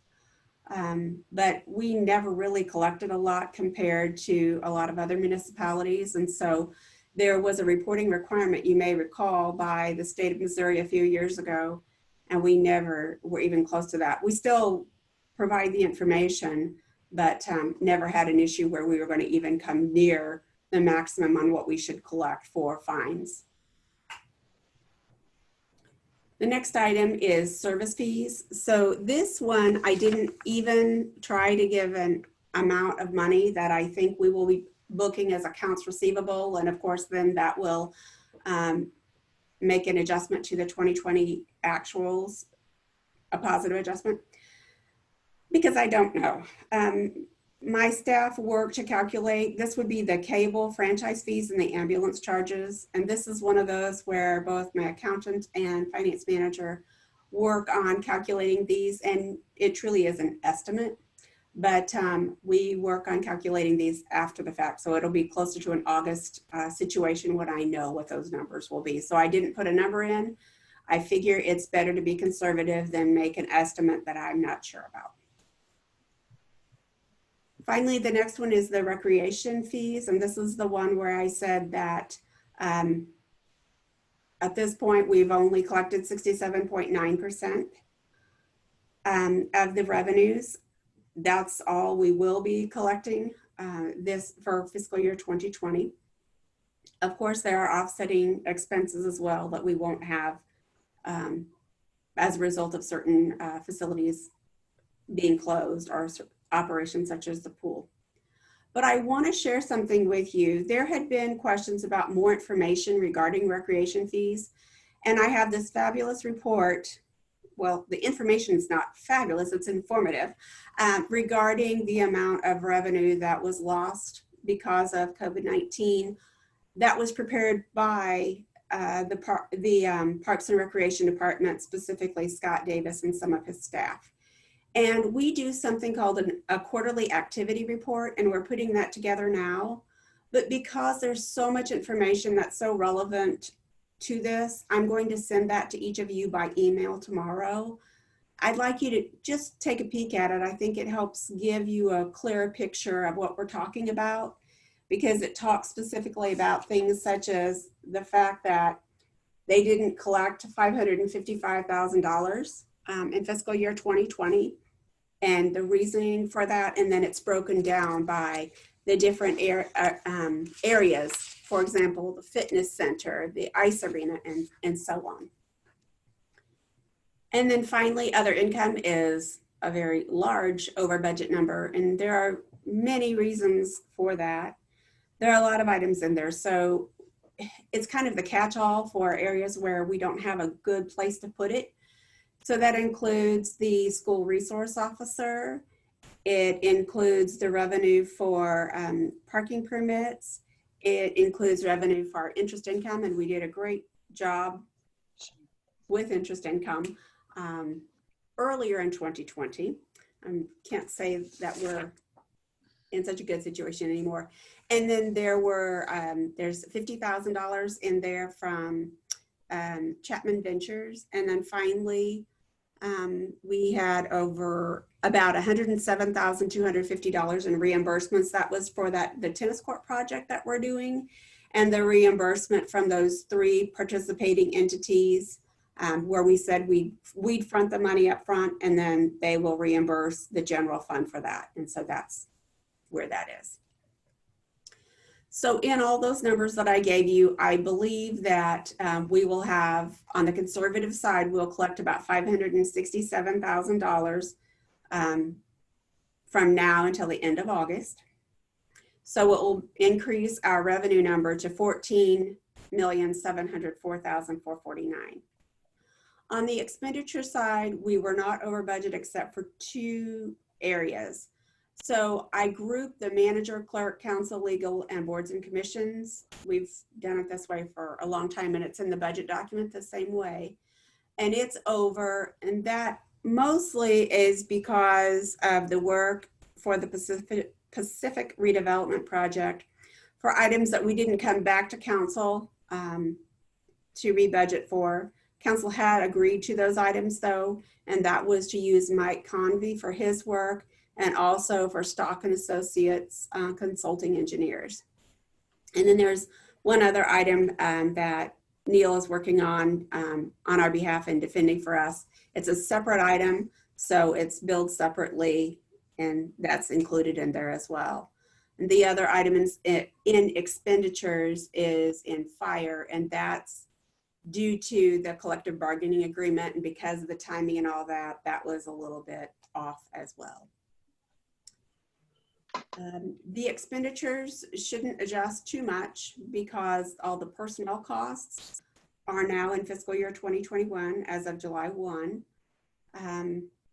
But we never really collected a lot compared to a lot of other municipalities. And so there was a reporting requirement, you may recall, by the state of Missouri a few years ago, and we never were even close to that. We still provide the information, but never had an issue where we were going to even come near the maximum on what we should collect for fines. The next item is service fees. So this one, I didn't even try to give an amount of money that I think we will be booking as accounts receivable. And of course, then that will make an adjustment to the 2020 actuals, a positive adjustment, because I don't know. My staff worked to calculate, this would be the cable franchise fees and the ambulance charges. And this is one of those where both my accountant and finance manager work on calculating these, and it truly is an estimate, but we work on calculating these after the fact. So it'll be closer to an August situation when I know what those numbers will be. So I didn't put a number in. I figure it's better to be conservative than make an estimate that I'm not sure about. Finally, the next one is the recreation fees. And this is the one where I said that at this point, we've only collected 67.9% of the revenues. That's all we will be collecting this for fiscal year 2020. Of course, there are offsetting expenses as well that we won't have as a result of certain facilities being closed or operations such as the pool. But I want to share something with you. There had been questions about more information regarding recreation fees, and I have this fabulous report. Well, the information is not fabulous, it's informative, regarding the amount of revenue that was lost because of COVID-19 that was prepared by the Parks and Recreation Department, specifically Scott Davis and some of his staff. And we do something called a quarterly activity report, and we're putting that together now. But because there's so much information that's so relevant to this, I'm going to send that to each of you by email tomorrow. I'd like you to just take a peek at it. I think it helps give you a clearer picture of what we're talking about, because it talks specifically about things such as the fact that they didn't collect $555,000 in fiscal year 2020, and the reasoning for that. And then it's broken down by the different areas, for example, the fitness center, the ice arena, and so on. And then finally, other income is a very large over budget number, and there are many reasons for that. There are a lot of items in there, so it's kind of the catch-all for areas where we don't have a good place to put it. So that includes the school resource officer. It includes the revenue for parking permits. It includes revenue for interest income, and we did a great job with interest income earlier in 2020. Can't say that we're in such a good situation anymore. And then there's $50,000 in there from Chapman Ventures. And then finally, we had over about $107,250 in reimbursements. That was for the tennis court project that we're doing, and the reimbursement from those 3 participating entities, where we said we'd front the money up front, and then they will reimburse the general fund for that. And so that's where that is. So in all those numbers that I gave you, I believe that we will have, on the conservative side, we'll collect about $567,000 from now until the end of August. So it will increase our revenue number to $14,704,449. On the expenditure side, we were not over budget except for 2 areas. So I grouped the manager, clerk, counsel, legal, and boards and commissions. We've done it this way for a long time, and it's in the budget document the same way. And it's over, and that mostly is because of the work for the Pacific Redevelopment Project for items that we didn't come back to council to rebudget for. Council had agreed to those items though, and that was to use Mike Convey for his work, and also for Stock and Associates consulting engineers. And then there's one other item that Neil is working on our behalf and defending for us. It's a separate item, so it's billed separately, and that's included in there as well. And the other item in expenditures is in fire, and that's due to the collective bargaining agreement, and because of the timing and all that, that was a little bit off as well. The expenditures shouldn't adjust too much because all the personnel costs are now in fiscal year 2021 as of July 1.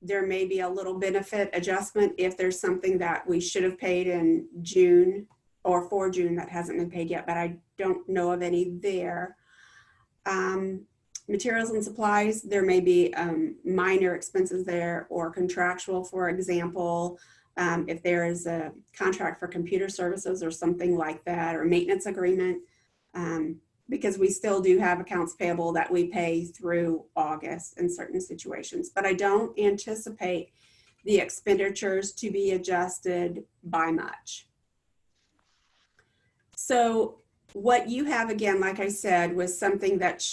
There may be a little benefit adjustment if there's something that we should have paid in June or for June that hasn't been paid yet, but I don't know of any there. Materials and supplies, there may be minor expenses there or contractual, for example, if there is a contract for computer services or something like that, or maintenance agreement, because we still do have accounts payable that we pay through August in certain situations. But I don't anticipate the expenditures to be adjusted by much. So what you have, again, like I said, was something that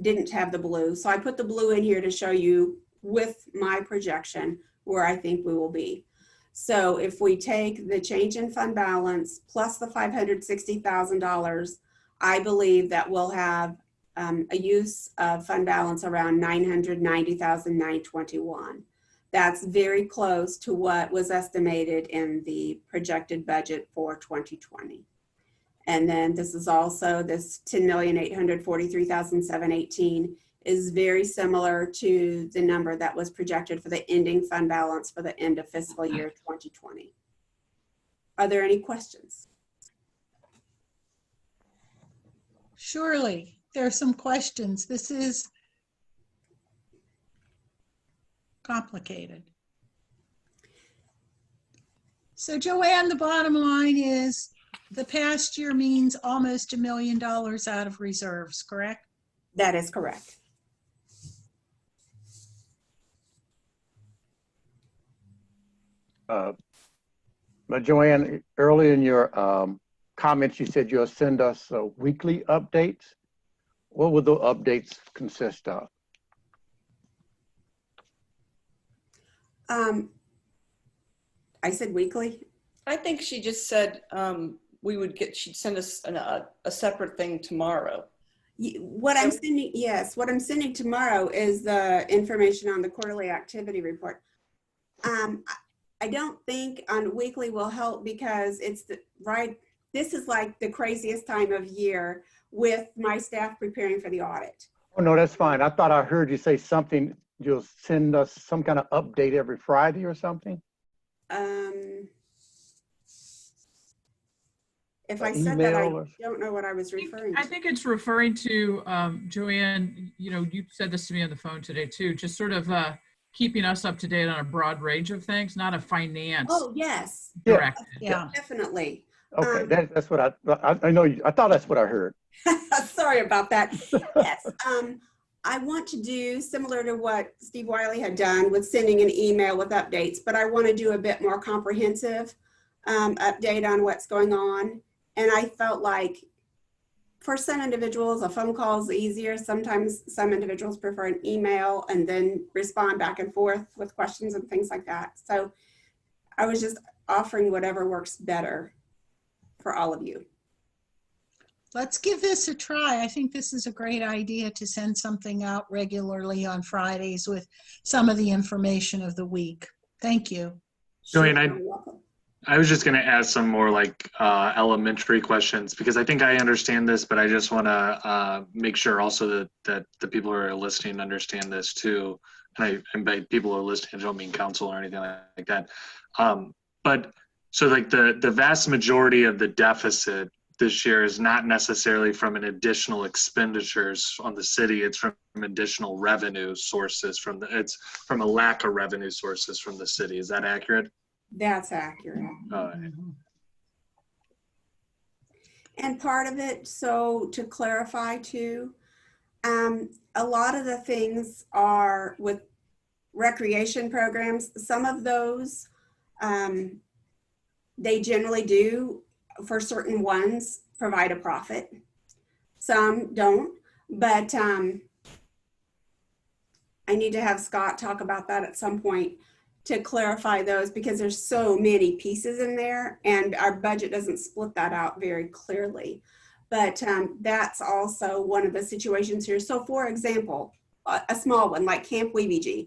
didn't have the blue. So I put the blue in here to show you with my projection where I think we will be. So if we take the change in fund balance plus the $560,000, I believe that we'll have a use of fund balance around $990,921. That's very close to what was estimated in the projected budget for 2020. And then this is also this $10,843,718 is very similar to the number that was projected for the ending fund balance for the end of fiscal year 2020. Are there any questions? Surely, there are some questions. This is complicated. So Joanne, the bottom line is the past year means almost $1 million out of reserves, correct? That is correct. But Joanne, early in your comments, you said you'll send us weekly updates. What would the updates consist of? I said weekly. I think she just said she'd send us a separate thing tomorrow. What I'm sending, yes, what I'm sending tomorrow is the information on the quarterly activity report. I don't think on weekly will help because it's this is like the craziest time of year with my staff preparing for the audit. Oh, no, that's fine. I thought I heard you say something, you'll send us some kind of update every Friday or something? If I said that, I don't know what I was referring to. I think it's referring to, Joanne, you said this to me on the phone today too, just sort of keeping us up to date on a broad range of things, not a finance. Oh, yes. Directive. Yeah. Definitely. Okay, that's what I know. I thought that's what I heard. Sorry about that. Yes. I want to do similar to what Steve Wiley had done with sending an email with updates, but I want to do a bit more comprehensive update on what's going on. And I felt like for some individuals, a phone call is easier. Sometimes some individuals prefer an email and then respond back and forth with questions and things like that. So I was just offering whatever works better for all of you. Let's give this a try. I think this is a great idea to send something out regularly on Fridays with some of the information of the week. Thank you. Joanne, I was just going to ask some more like elementary questions because I think I understand this, but I just want to make sure also that the people who are listening understand this too. And by people who are listening, I don't mean council or anything like that. But so like the vast majority of the deficit this year is not necessarily from an additional expenditures on the city. It's from additional revenue sources it's from a lack of revenue sources from the city. Is that accurate? That's accurate. And part of it, so to clarify too, a lot of the things are with recreation programs. Some of those, they generally do, for certain ones, provide a profit. Some don't, but I need to have Scott talk about that at some point to clarify those because there's so many pieces in there and our budget doesn't split that out very clearly. But that's also one of the situations here. So for example, a small one like Camp WeBG,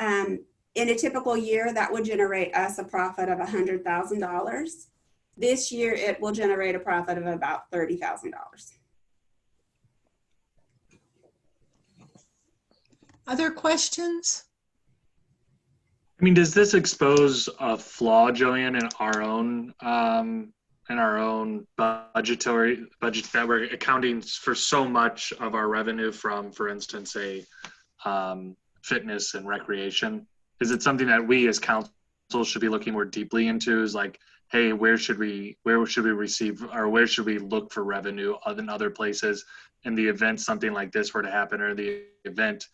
in a typical year that would generate us a profit of $100,000. This year it will generate a profit of about $30,000. Other questions? I mean, does this expose a flaw, Joanne, in our own budget that we're accounting for so much of our revenue from, for instance, fitness and recreation? Is it something that we as council should be looking more deeply into? Is like, hey, where should we receive or where should we look for revenue other than other places in the event something like this were to happen or the event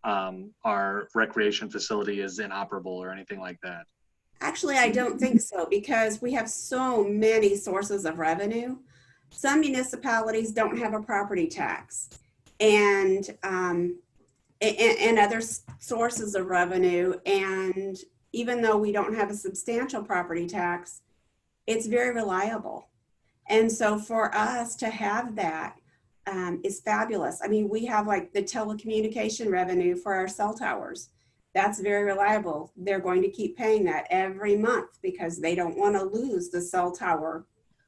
our recreation facility is inoperable or anything like that? Actually, I don't think so because we have so many sources of revenue. Some municipalities don't have a property tax and other sources of revenue. And even though we don't have a substantial property tax, it's very reliable. And so for us to have that is fabulous. I mean, we have like the telecommunication revenue for our cell towers. That's very reliable. They're going to keep paying that every month because they don't want to lose the cell tower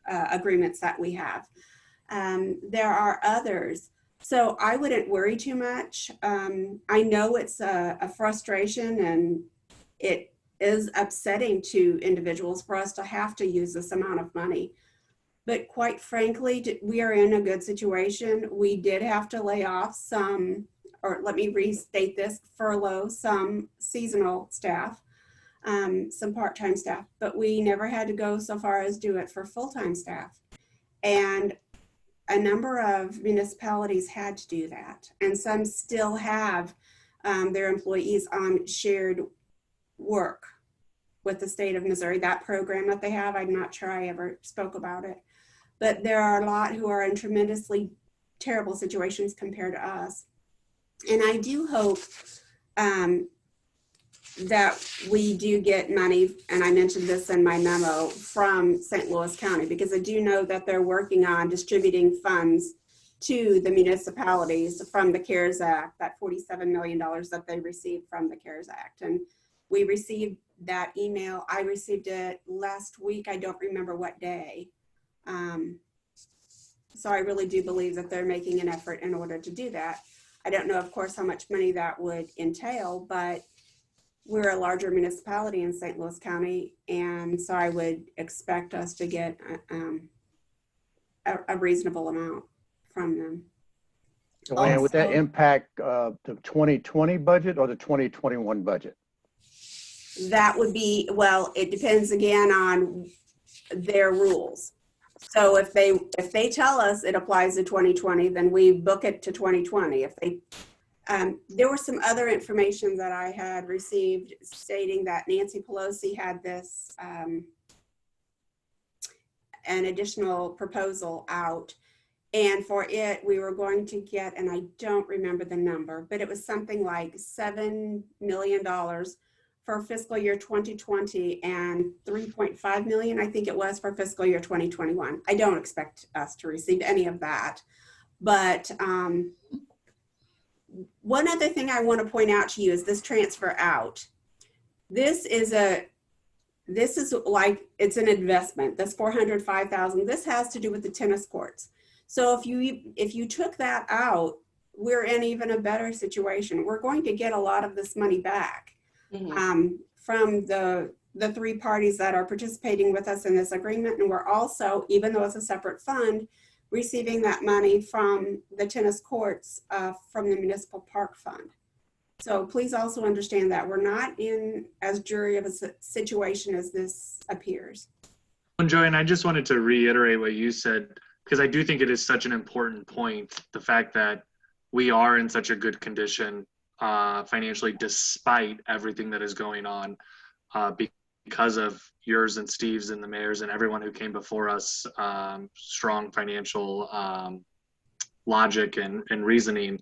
agreements that we have. There are others. So I wouldn't worry too much. I know it's a frustration and it is upsetting to individuals for us to have to use this amount of money. But quite frankly, we are in a good situation. We did have to lay off some, or let me restate this, furlough some seasonal staff, some part-time staff, but we never had to go so far as do it for full-time staff. And a number of municipalities had to do that. And some still have their employees on shared work with the state of Missouri. That program that they have, I'm not sure I ever spoke about it. But there are a lot who are in tremendously terrible situations compared to us. And I do hope that we do get money, and I mentioned this in my memo, from St. Louis County, because I do know that they're working on distributing funds to the municipalities from the CARES Act, that $47 million that they received from the CARES Act. And we received that email. I received it last week. I don't remember what day. So I really do believe that they're making an effort in order to do that. I don't know, of course, how much money that would entail, but we're a larger municipality in St. Louis County, and so I would expect us to get a reasonable amount from them. Joanne, would that impact the 2020 budget or the 2021 budget? That would be, well, it depends again on their rules. So if they tell us it applies to 2020, then we book it to 2020. If they there was some other information that I had received stating that Nancy Pelosi had this an additional proposal out, and for it we were going to get, and I don't remember the number, but it was something like $7 million for fiscal year 2020 and 3.5 million, I think it was, for fiscal year 2021. I don't expect us to receive any of that, but one other thing I want to point out to you is this transfer out. This is like, it's an investment. This $405,000. This has to do with the tennis courts. So if you took that out, we're in even a better situation. We're going to get a lot of this money back from the three parties that are participating with us in this agreement, and we're also, even though it's a separate fund, receiving that money from the tennis courts from the municipal park fund. So please also understand that we're not in as jury of a situation as this appears. And Joanne, I just wanted to reiterate what you said, because I do think it is such an important point, the fact that we are in such a good condition financially, despite everything that is going on, because of yours and Steve's and the mayor's and everyone who came before us, strong financial logic and reasoning.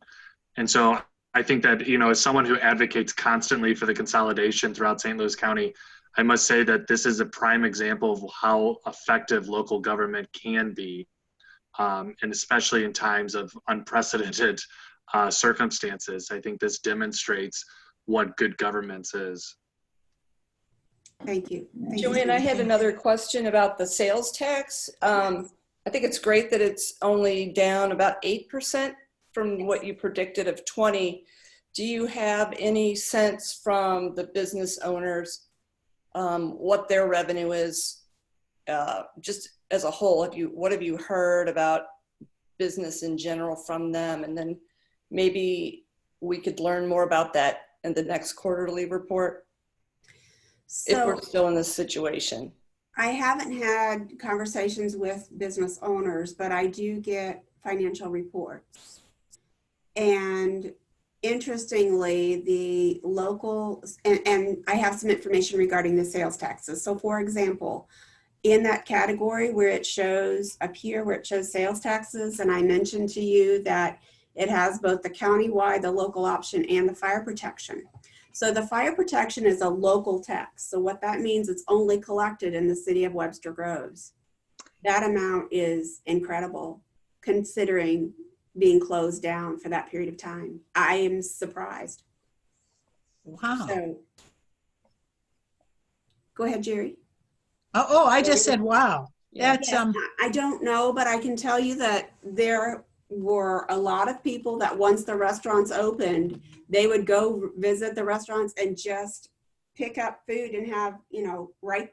And so I think that, you know, as someone who advocates constantly for the consolidation throughout St. Louis County, I must say that this is a prime example of how effective local government can be, and especially in times of unprecedented circumstances. I think this demonstrates what good governance is. Thank you. Joanne, I had another question about the sales tax. I think it's great that it's only down about 8% from what you predicted of 20. Do you have any sense from the business owners what their revenue is, just as a whole? What have you heard about business in general from them? And then maybe we could learn more about that in the next quarterly report, if we're still in this situation. I haven't had conversations with business owners, but I do get financial reports. And interestingly, the local, and I have some information regarding the sales taxes. So for example, in that category where it shows up here, where it shows sales taxes, and I mentioned to you that it has both the countywide, the local option, and the fire protection. So the fire protection is a local tax. So what that means, it's only collected in the city of Webster Groves. That amount is incredible considering being closed down for that period of time. I am surprised. Wow. So, go ahead, Jerry. Oh, I just said, wow. That's, Yes, I don't know, but I can tell you that there were a lot of people that once the restaurants opened, they would go visit the restaurants and just pick up food and have, right,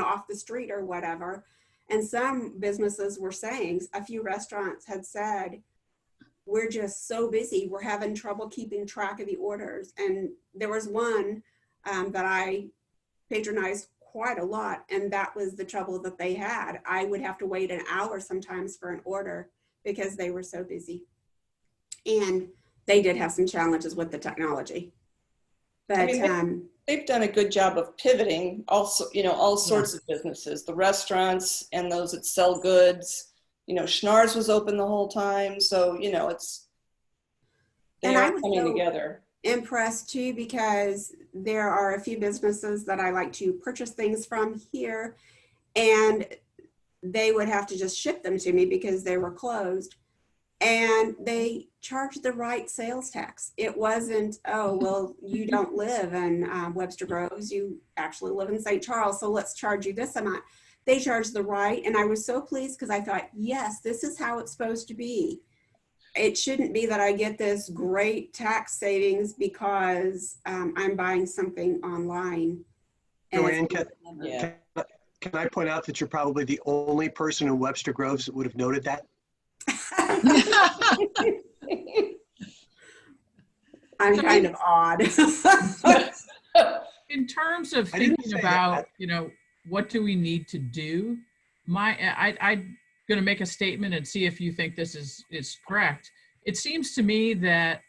off the street or whatever. And some businesses were saying, a few restaurants had said, we're just so busy, we're having trouble keeping track of the orders. And there was one that I patronized quite a lot, and that was the trouble that they had. I would have to wait an hour sometimes for an order because they were so busy. And they did have some challenges with the technology. But I mean, they've done a good job of pivoting also, you know, all sorts of businesses, the restaurants and those that sell goods. You know, Schnarr's was open the whole time. So, you know, they are coming together. Impressed too, because there are a few businesses that I like to purchase things from here, and they would have to just ship them to me because they were closed, and they charged the right sales tax. It wasn't, oh, well, you don't live in Webster Groves, you actually live in St. Charles, so let's charge you this amount. They charged the right, and I was so pleased because I thought, yes, this is how it's supposed to be. It shouldn't be that I get this great tax savings because I'm buying something online. Joanne, can I point out that you're probably the only person in Webster Groves that would have noted that? I'm kind of odd. In terms of thinking about, you know, what do we need to do? I'm going to make a statement and see if you think this is correct. It seems to me that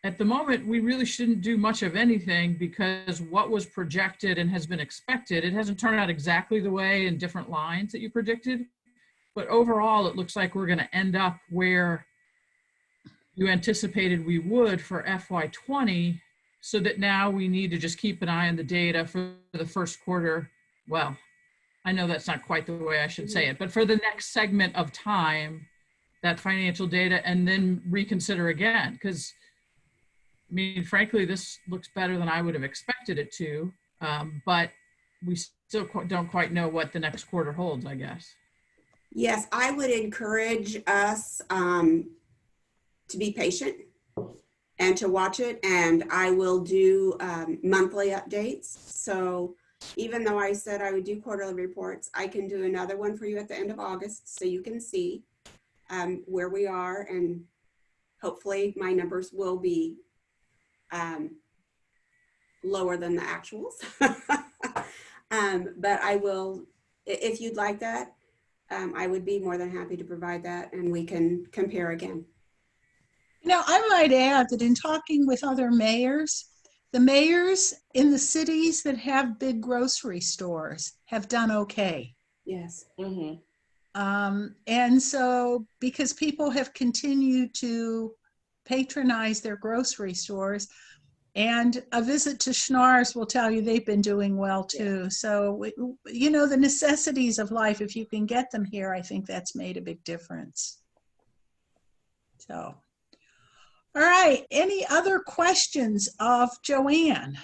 at the moment, we really shouldn't do much of anything because what was projected and has been expected, it hasn't turned out exactly the way in different lines that you predicted. But overall, it looks like we're going to end up where you anticipated we would for FY20, so that now we need to just keep an eye on the data for the first quarter. Well, I know that's not quite the way I should say it, but for the next segment of time, that financial data, and then reconsider again. Because, I mean, frankly, this looks better than I would have expected it to, but we still don't quite know what the next quarter holds, I guess. Yes, I would encourage us to be patient and to watch it. And I will do monthly updates. So even though I said I would do quarterly reports, I can do another one for you at the end of August so you can see where we are. And hopefully my numbers will be lower than the actuals. But I will, if you'd like that, I would be more than happy to provide that, and we can compare again. You know, I might add that in talking with other mayors, the mayors in the cities that have big grocery stores have done okay. Yes. Mm-hmm. And so, because people have continued to patronize their grocery stores, and a visit to Schnarr's will tell you they've been doing well too. So, you know, the necessities of life, if you can get them here, I think that's made a big difference. So, all right, any other questions of Joanne?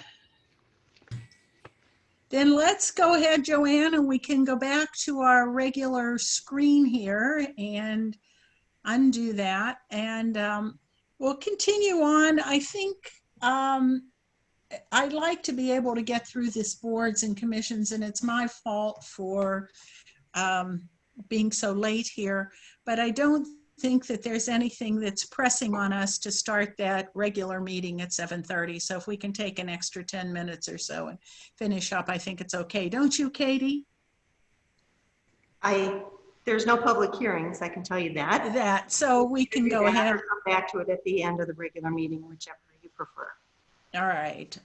Then let's go ahead, Joanne, and we can go back to our regular screen here and undo that. And we'll continue on. I think I'd like to be able to get through this boards and commissions, and it's my fault for being so late here, but I don't think that there's anything that's pressing on us to start that regular meeting at 7:30. So if we can take an extra 10 minutes or so and finish up, I think it's okay. Don't you, Katie? There's no public hearings, I can tell you that. So we can go ahead. Or come back to it at the end of the regular meeting, whichever you prefer. All right.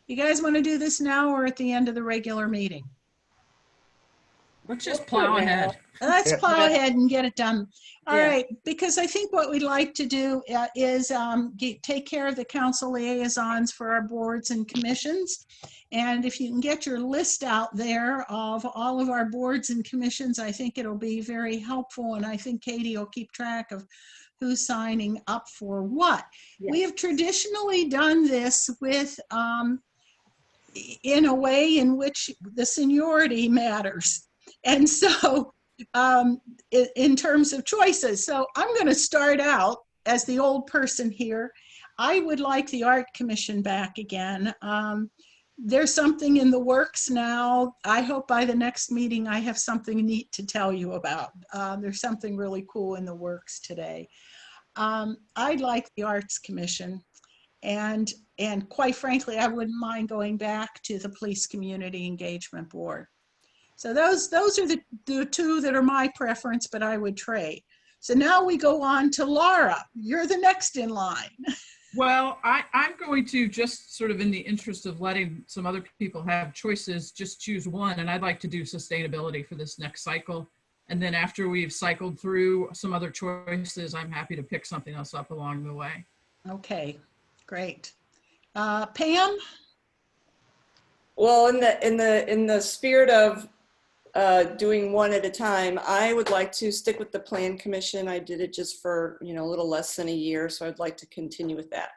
You guys want to do this now or at the end of the regular meeting? Let's just plow ahead. Let's plow ahead and get it done. All right, because I think what we'd like to do is take care of the council liaisons for our boards and commissions. And if you can get your list out there of all of our boards and commissions, I think it'll be very helpful. And I think Katie will keep track of who's signing up for what. Yes. We have traditionally done this with, in a way in which the seniority matters. And so in terms of choices, so I'm going to start out as the old person here. I would like the Art Commission back again. there's something in the works now. I hope by the next meeting I have something neat to tell you about. There's something really cool in the works today. I'd like the Arts Commission, and quite frankly, I wouldn't mind going back to the Police Community Engagement Board. So those are the two that are my preference, but I would trade. So now we go on to Laura. You're the next in line. Well, I'm going to, just sort of in the interest of letting some other people have choices, just choose one. And I'd like to do sustainability for this next cycle. And then after we've cycled through some other choices, I'm happy to pick something else up along the way. Okay, great. Pam? Well, in the spirit of doing one at a time, I would like to stick with the Plan Commission. I did it just for, a little less than a year, so I'd like to continue with that.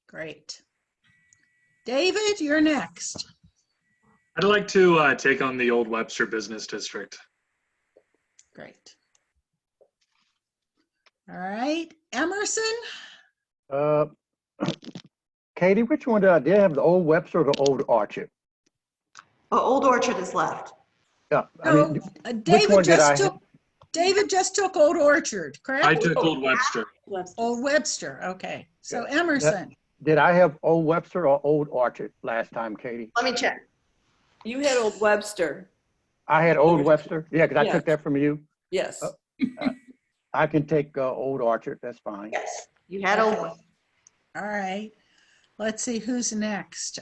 Great. David, you're next. I'd like to take on the Old Webster Business District. Great. All right, Emerson? Katie, which one did I have, the Old Webster or the Old Orchard? Well, Old Orchard is left. Yeah, No, David just took Old Orchard, correct? I took Old Webster. Old Webster, okay. So Emerson. Did I have Old Webster or Old Orchard last time, Katie? Let me check. You had Old Webster. I had Old Webster. Yeah, because I Yes. took that from you. Yes. I can take Old Orchard. That's fine. Yes, you had Old Okay. Webster. All right. Let's see who's next.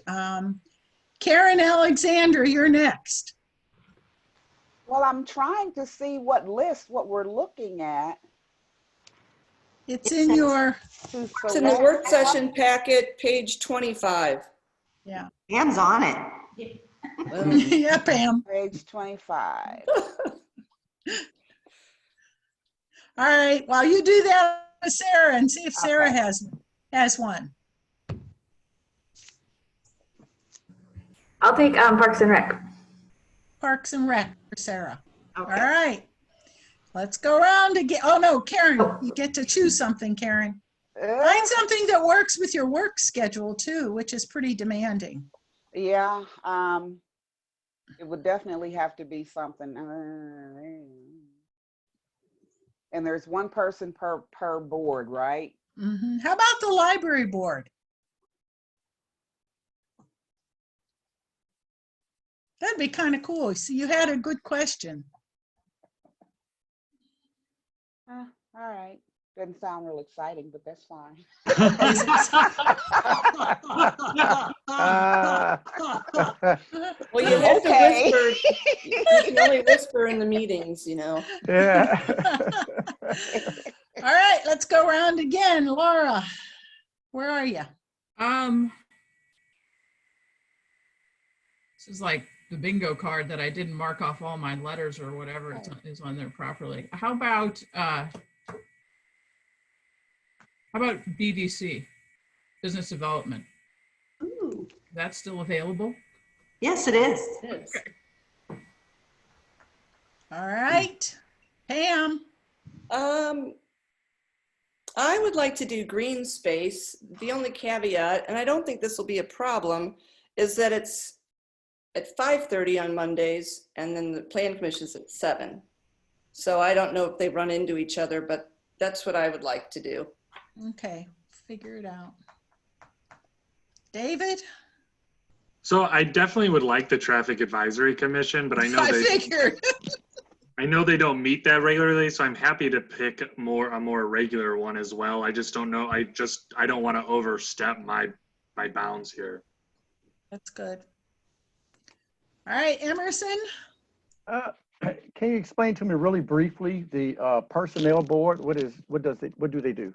Karen Alexander, you're next. Well, I'm trying to see what we're looking at. It's in your, It's in the work session packet, page 25. yeah. Pam's on it. Yeah, Pam. Page 25. All right, while you do that with Sarah and see if Sarah has one. I'll take Parks and Rec. Parks and Rec for Sarah. Okay. All right. Let's go around again. Oh no, Karen, you get to choose something, Karen. Find something that works with your work schedule too, which is pretty demanding. Yeah, it would definitely have to be something. And there's one person per board, right? Mm-hmm. How about the library board? That'd be kind of cool. See, you had a good question. All right. Doesn't sound real exciting, but that's fine. Well, you have to whisper. You can only whisper in the meetings, Yeah. All right, let's go around again. Laura, where are you? This is like the bingo card that I didn't mark off all my letters or whatever is on there properly. How about BDC, Business Development? Ooh. That's still available? Yes, it is. All right, Pam. I would like to do green space. The only caveat, and I don't think this will be a problem, is that it's at 5:30 on Mondays, and then the Plan Commission's at 7. So I don't know if they run into each other, but that's what I would like to do. Okay, figure it out. David? So I definitely would like the Traffic Advisory Commission, but I know figured. I know they don't meet that regularly, so I'm happy to pick a more regular one as well. I just don't know. I don't want to overstep my bounds here. That's good. All right, Emerson. Can you explain to me really briefly the Personnel Board? What do they do?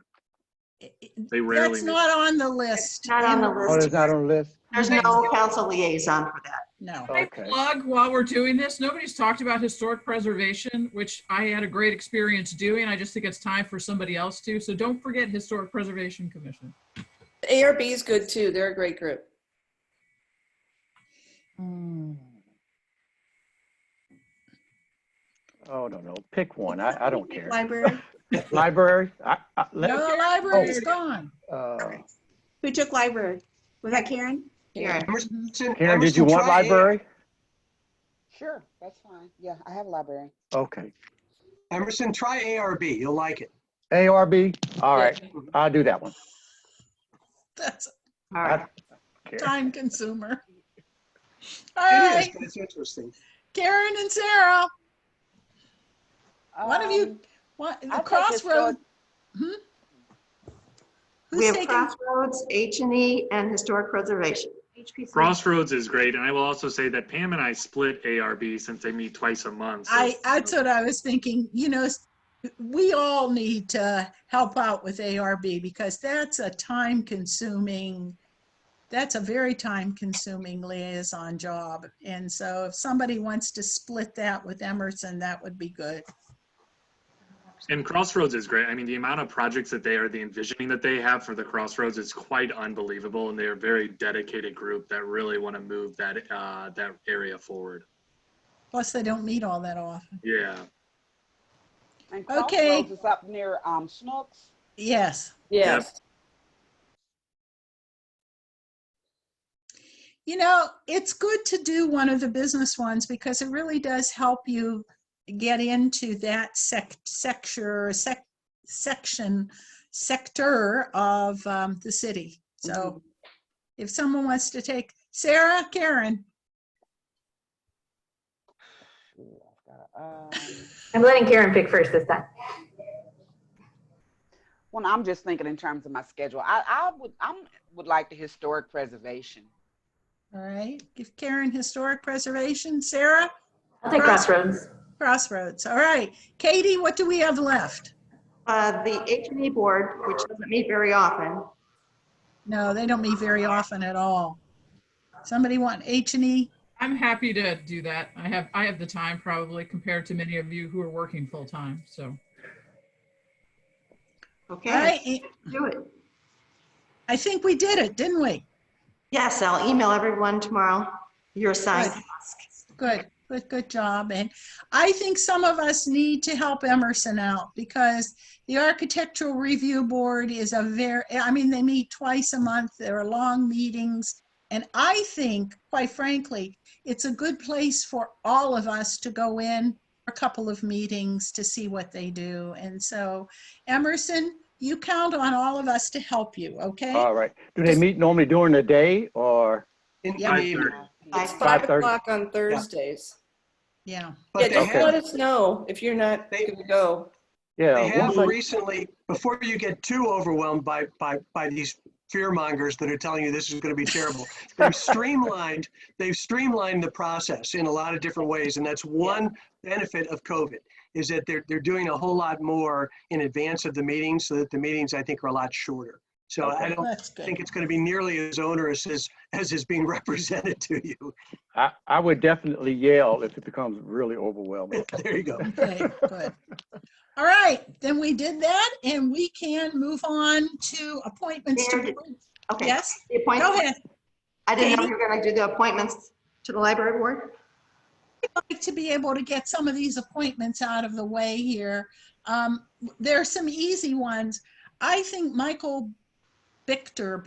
They rarely. That's not on the list. Not on the Oh, list. it's not on the list? There's no council liaison for that. No. Okay. Plug while we're doing this. Nobody's talked about historic preservation, which I had a great experience doing. I just think it's time for somebody else to. So don't forget Historic Preservation Commission. The ARB is good too. They're a great group. Oh, no. Pick one. I don't care. Library. Library? No, library is gone. Who took library? Was that Karen? Karen. Karen, did you want try library? Sure, that's fine. Yeah, I have a library. Okay. Emerson, try ARB. You'll like it. ARB? All right. I'll do that one. That's All right. time consumer. All It right, is, but it's interesting. Karen and Sarah, one of you, I the think Crossroads. Hmm? Who's We have taking? Crossroads, H&E, and Historic Preservation. HPC. Crossroads is great, and I will also say that Pam and I split ARB since they meet twice a month. So That's what I was thinking. You know, we all need to help out with ARB because that's a very time-consuming liaison job. And so if somebody wants to split that with Emerson, that would be good. And Crossroads is great. I mean, the amount of projects that the envisioning that they have for the Crossroads is quite unbelievable, and they're a very dedicated group that really want to move that that area forward. Plus, they don't meet all that often. Yeah. And Okay. Crossroads is up near Schnucks. Yes. Yes. You know, it's good to do one of the business ones because it really does help you get into that sector of the city. So if someone wants to take, Sarah, Karen. I'm letting Karen pick first this time. Well, I'm just thinking in terms of my schedule. I would like the historic preservation. All right, give Karen historic preservation. Sarah? I'll take Crossroads. Crossroads. All right. Katie, what do we have left? The H&E board, which doesn't meet very often. No, they don't meet very often at all. Somebody want H&E? I'm happy to do that. I have the time probably compared to many of you who are working full time. So. Okay. All right. Do it. I think we did it, didn't we? Yes, I'll email everyone tomorrow. Your assigned task. Good. Good job. And I think some of us need to help Emerson out because the Architectural Review Board is they meet twice a month. There are long meetings. And I think, quite frankly, it's a good place for all of us to go in for a couple of meetings to see what they do. And so, Emerson, you count on all of us to help you, okay? All right. Do they meet normally during the day or? In Yeah. the evening. It's 5:30. 5 o'clock on Thursdays. Yeah. But Yeah, they just have- let us know if you're not going to go. They Yeah. have once I- recently, before you get too overwhelmed by these fear mongers that are telling you this is going to be terrible, they've streamlined the process in a lot of different ways, and that's one benefit of COVID is that they're doing a whole lot more in advance of the meetings, so that the meetings I think are a lot shorter. So I don't think it's going to be nearly as onerous as is being represented to you. I would definitely yell if it becomes really overwhelming. There you go. Okay, good. All right, then we did that, and we can move on to appointments. Okay. Yes, The go appointments. ahead. I didn't know Katie? if you were going to do the appointments to the library board. I'd like to be able to get some of these appointments out of the way here. There are some easy ones. I think Michael Buchter,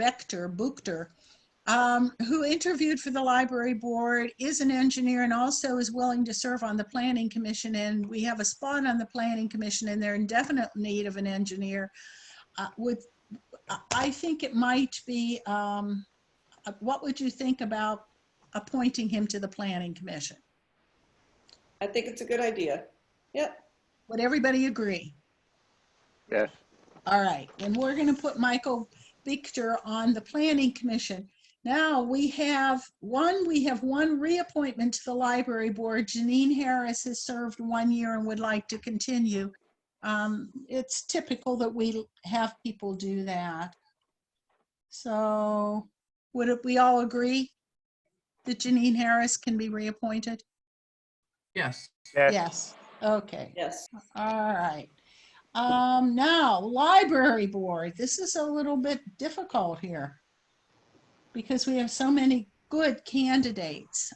who interviewed for the library board, is an engineer and also is willing to serve on the planning commission. And we have a spot on the planning commission and they're in definite need of an engineer. I think it might be, what would you think about appointing him to the planning commission? I think it's a good idea. Yep. Would everybody agree? Yes. All right, and we're going to put Michael Buchter on the planning commission. Now we have one reappointment to the library board. Janine Harris has served 1 year and would like to continue. It's typical that we have people do that. So we all agree that Janine Harris can be reappointed? Yes. Yes. Okay. Yes. All right. Now, library board. This is a little bit difficult here because we have so many good candidates.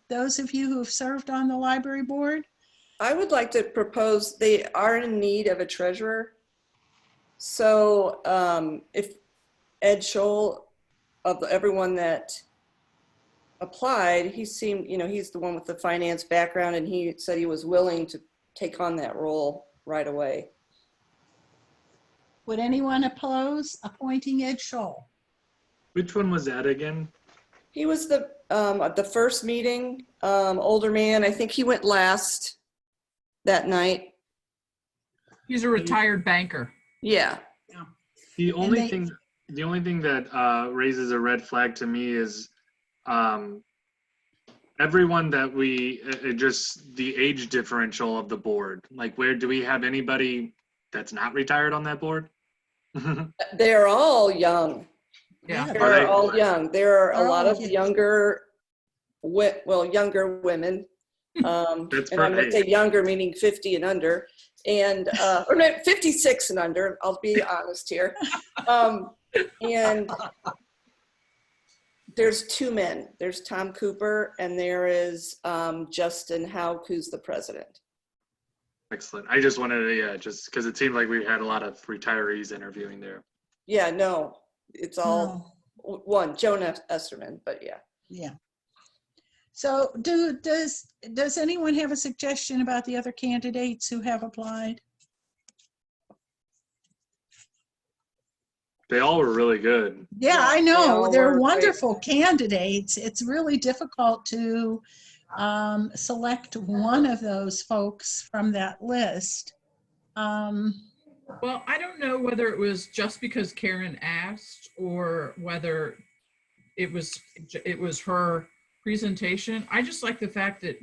Those of you who have served on the library board? I would like to propose, they are in need of a treasurer. So if Ed Scholl of everyone that applied, he seemed, he's the one with the finance background, and he said he was willing to take on that role right away. Would anyone oppose appointing Ed Scholl? Which one was that again? He was at the first meeting, older man. I think he went last that night. He's a retired banker. Yeah. The only thing that raises a red flag to me is everyone that just the age differential of the board. Like, where do we have anybody that's not retired on that board? They're all young. Yeah. They're all young. There are a lot of younger women. And I'm going to say younger, meaning 50 and under, and or no, 56 and under. I'll be honest here. And there's two men. There's Tom Cooper, and there is Justin Houck, who's the president. Excellent. I just wanted to, just because it seemed like we had a lot of retirees interviewing there. Yeah, no, it's all one, Joan Esterman, but yeah. Yeah. So does anyone have a suggestion about the other candidates who have applied? They all were really good. Yeah, I know. They're wonderful candidates. It's really difficult to select one of those folks from that list. Well, I don't know whether it was just because Karen asked or whether it was her presentation. I just like the fact that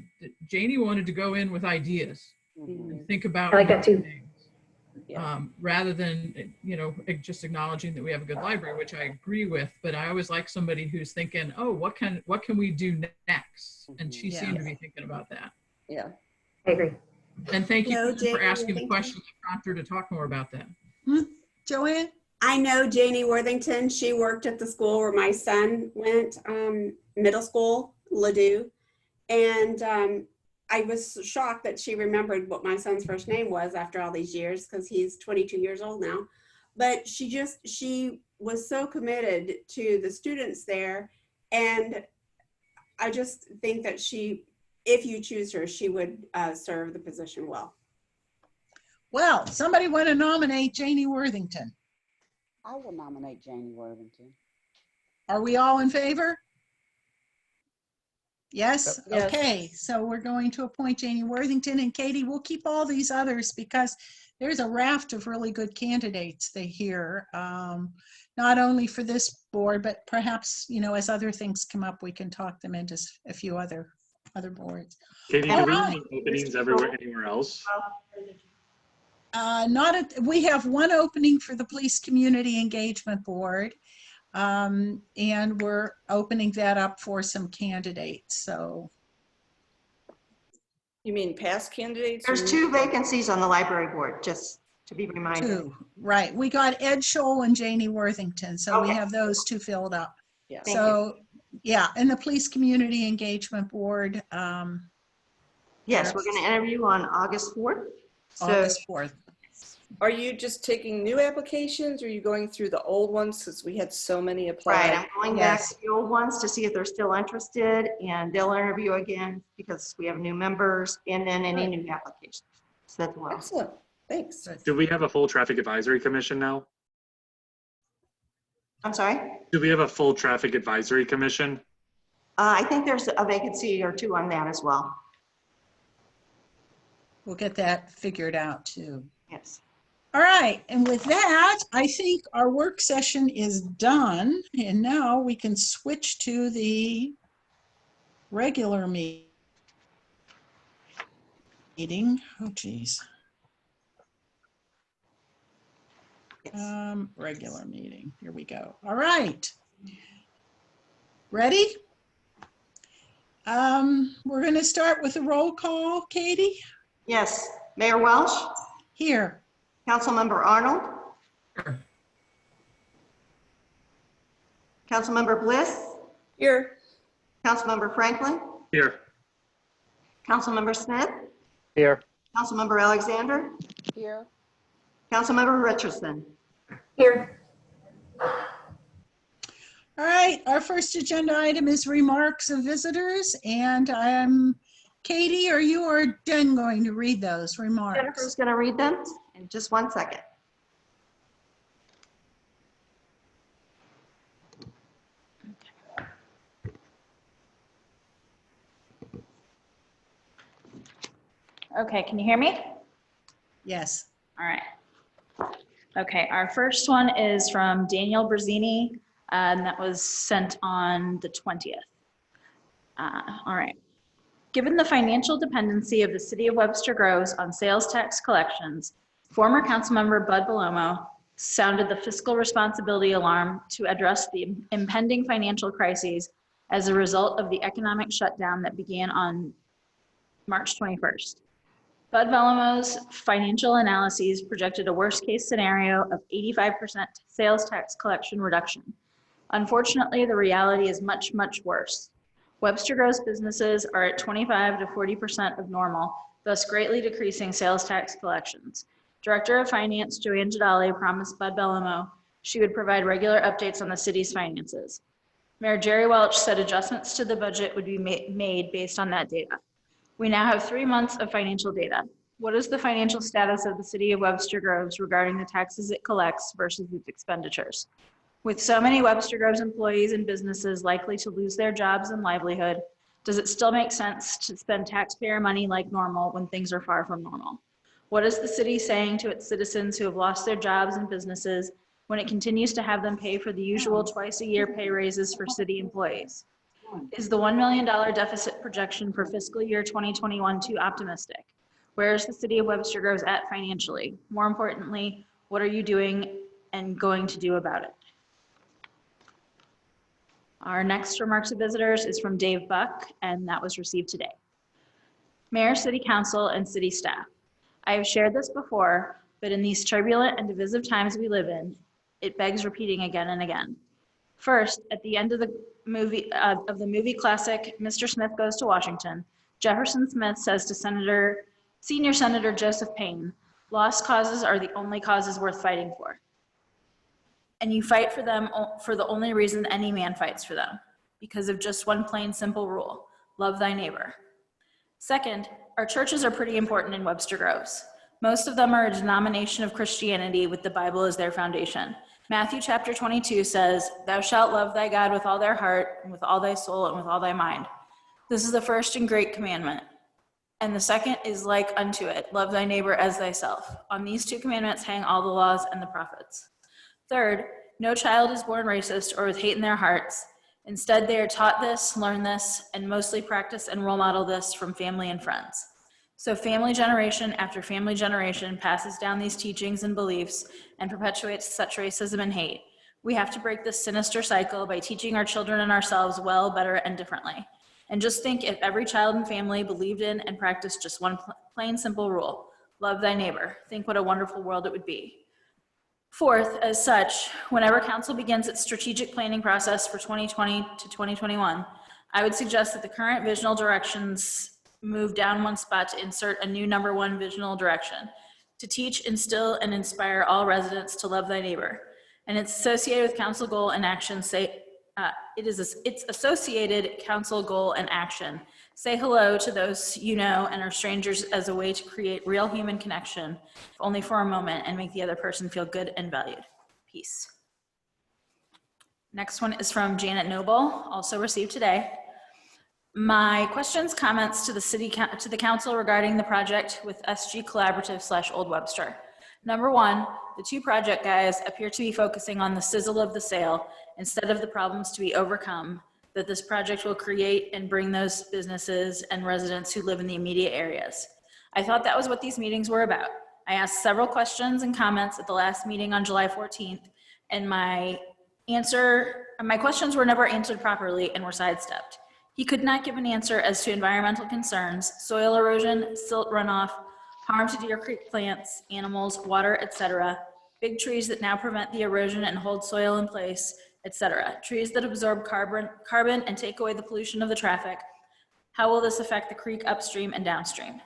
Janie wanted to go in with ideas, think about. I like that too. Rather than, just acknowledging that we have a good library, which I agree with, but I always like somebody who's thinking, oh, what can we do next? And she seemed to be thinking about that. Yeah. I agree. And thank you Janie, for asking the question that prompted her to talk more about that. Joanne? I know Janie Worthington. She worked at the school where my son went, middle school, Ladue. And I was shocked that she remembered what my son's first name was after all these years, because he's 22 years old now. But she was so committed to the students there. And I just think that if you choose her, she would serve the position well. Well, somebody want to nominate Janie Worthington? I will nominate Janie Worthington. Are we all in favor? Yes? Yes. Okay, so we're going to appoint Janie Worthington, and Katie, we'll keep all these others because there's a raft of really good candidates they hear, not only for this board, but perhaps, as other things come up, we can talk them into a few other boards. Katie, do we have openings anywhere else? We have one opening for the Police Community Engagement Board, and we're opening that up for some candidates. So, You mean past candidates? There's 2 vacancies on the library board, just to be reminded. 2, right. We got Ed Scholl and Janie Worthington, so we have those 2 filled up. Yeah. So, yeah, and the Police Community Engagement Board. Yes, we're going to interview on August 4th. August 4th. Are you just taking new applications, or are you going through the old ones since we had so many apply? Right, I'm going back to the old ones to see if they're still interested, and they'll interview again because we have new members, and then any new applications. So that's well. Excellent, thanks. Do we have a full traffic advisory commission now? I'm sorry? Do we have a full traffic advisory commission? I think there's a vacancy or 2 on that as well. We'll get that figured out too. Yes. All right, and with that, I think our work session is done, and now we can switch to the regular meeting. Oh, geez. Regular meeting. Here we go. All right. Ready? We're going to start with a roll call. Katie? Yes. Mayor Welsh? Here. Councilmember Arnold? Sure. Councilmember Bliss? Here. Councilmember Franklin? Here. Councilmember Smith? Here. Councilmember Alexander? Here. Councilmember Richardson? Here. All right, our first agenda item is remarks of visitors, and Katie, are you or Den going to read those remarks? Jennifer's going to read them in just 1 second. Okay, can you hear me? Yes. All right. Okay, our first one is from Daniel Brazzini, and that was sent on the 20th. All right. Given the financial dependency of the city of Webster Groves on sales tax collections, former councilmember Bud Bellomo sounded the fiscal responsibility alarm to address the impending financial crises as a result of the economic shutdown that began on March 21st. Bud Bellomo's financial analyses projected a worst-case scenario of 85% sales tax collection reduction. Unfortunately, the reality is much, much worse. Webster Groves businesses are at 25 to 40% of normal, thus greatly decreasing sales tax collections. Director of Finance Joanne Jadali promised Bud Bellomo she would provide regular updates on the city's finances. Mayor Jerry Welch said adjustments to the budget would be made based on that data. We now have 3 months of financial data. What is the financial status of the city of Webster Groves regarding the taxes it collects versus its expenditures? With so many Webster Groves employees and businesses likely to lose their jobs and livelihood, does it still make sense to spend taxpayer money like normal when things are far from normal? What is the city saying to its citizens who have lost their jobs and businesses when it continues to have them pay for the usual twice-a-year pay raises for city employees? Is the $1 million deficit projection for fiscal year 2021 too optimistic? Where is the city of Webster Groves at financially? More importantly, what are you doing and going to do about it? Our next remarks of visitors is from Dave Buck, and that was received today. Mayor, City Council, and city staff. I have shared this before, but in these turbulent and divisive times we live in, it begs repeating again and again. First, at the end of the movie classic, Mr. Smith Goes to Washington, Jefferson Smith says to Senior Senator Joseph Payne, lost causes are the only causes worth fighting for. And you fight for them for the only reason any man fights for them, because of just one plain simple rule, love thy neighbor. Second, our churches are pretty important in Webster Groves. Most of them are a denomination of Christianity with the Bible as their foundation. Matthew chapter 22 says, thou shalt love thy God with all thy heart, and with all thy soul, and with all thy mind. This is the first and great commandment. And the second is like unto it, love thy neighbor as thyself. On these 2 commandments hang all the laws and the prophets. Third, no child is born racist or with hate in their hearts. Instead, they are taught this, learn this, and mostly practice and role model this from family and friends. So family generation after family generation passes down these teachings and beliefs and perpetuates such racism and hate. We have to break this sinister cycle by teaching our children and ourselves well, better, and differently. And just think if every child and family believed in and practiced just one plain simple rule, love thy neighbor. Think what a wonderful world it would be. Fourth, as such, whenever council begins its strategic planning process for 2020 to 2021, I would suggest that the current visional directions move down one spot to insert a new number 1 visional direction, to teach, instill, and inspire all residents to love thy neighbor. And it's associated with council goal and action. It's associated council goal and action. Say hello to those you know and are strangers as a way to create real human connection, if only for a moment, and make the other person feel good and valued. Peace. Next one is from Janet Noble, also received today. My questions, comments to the council regarding the project with SG Collaborative / Old Webster. Number 1, the 2 project guys appear to be focusing on the sizzle of the sale instead of the problems to be overcome that this project will create and bring those businesses and residents who live in the immediate areas. I thought that was what these meetings were about. I asked several questions and comments at the last meeting on July 14th, and my questions were never answered properly and were sidestepped. He could not give an answer as to environmental concerns, soil erosion, silt runoff, harm to Deer Creek plants, animals, water, etc., big trees that now prevent the erosion and hold soil in place, etc., trees that absorb carbon and take away the pollution of the traffic. How will this affect the creek upstream and downstream?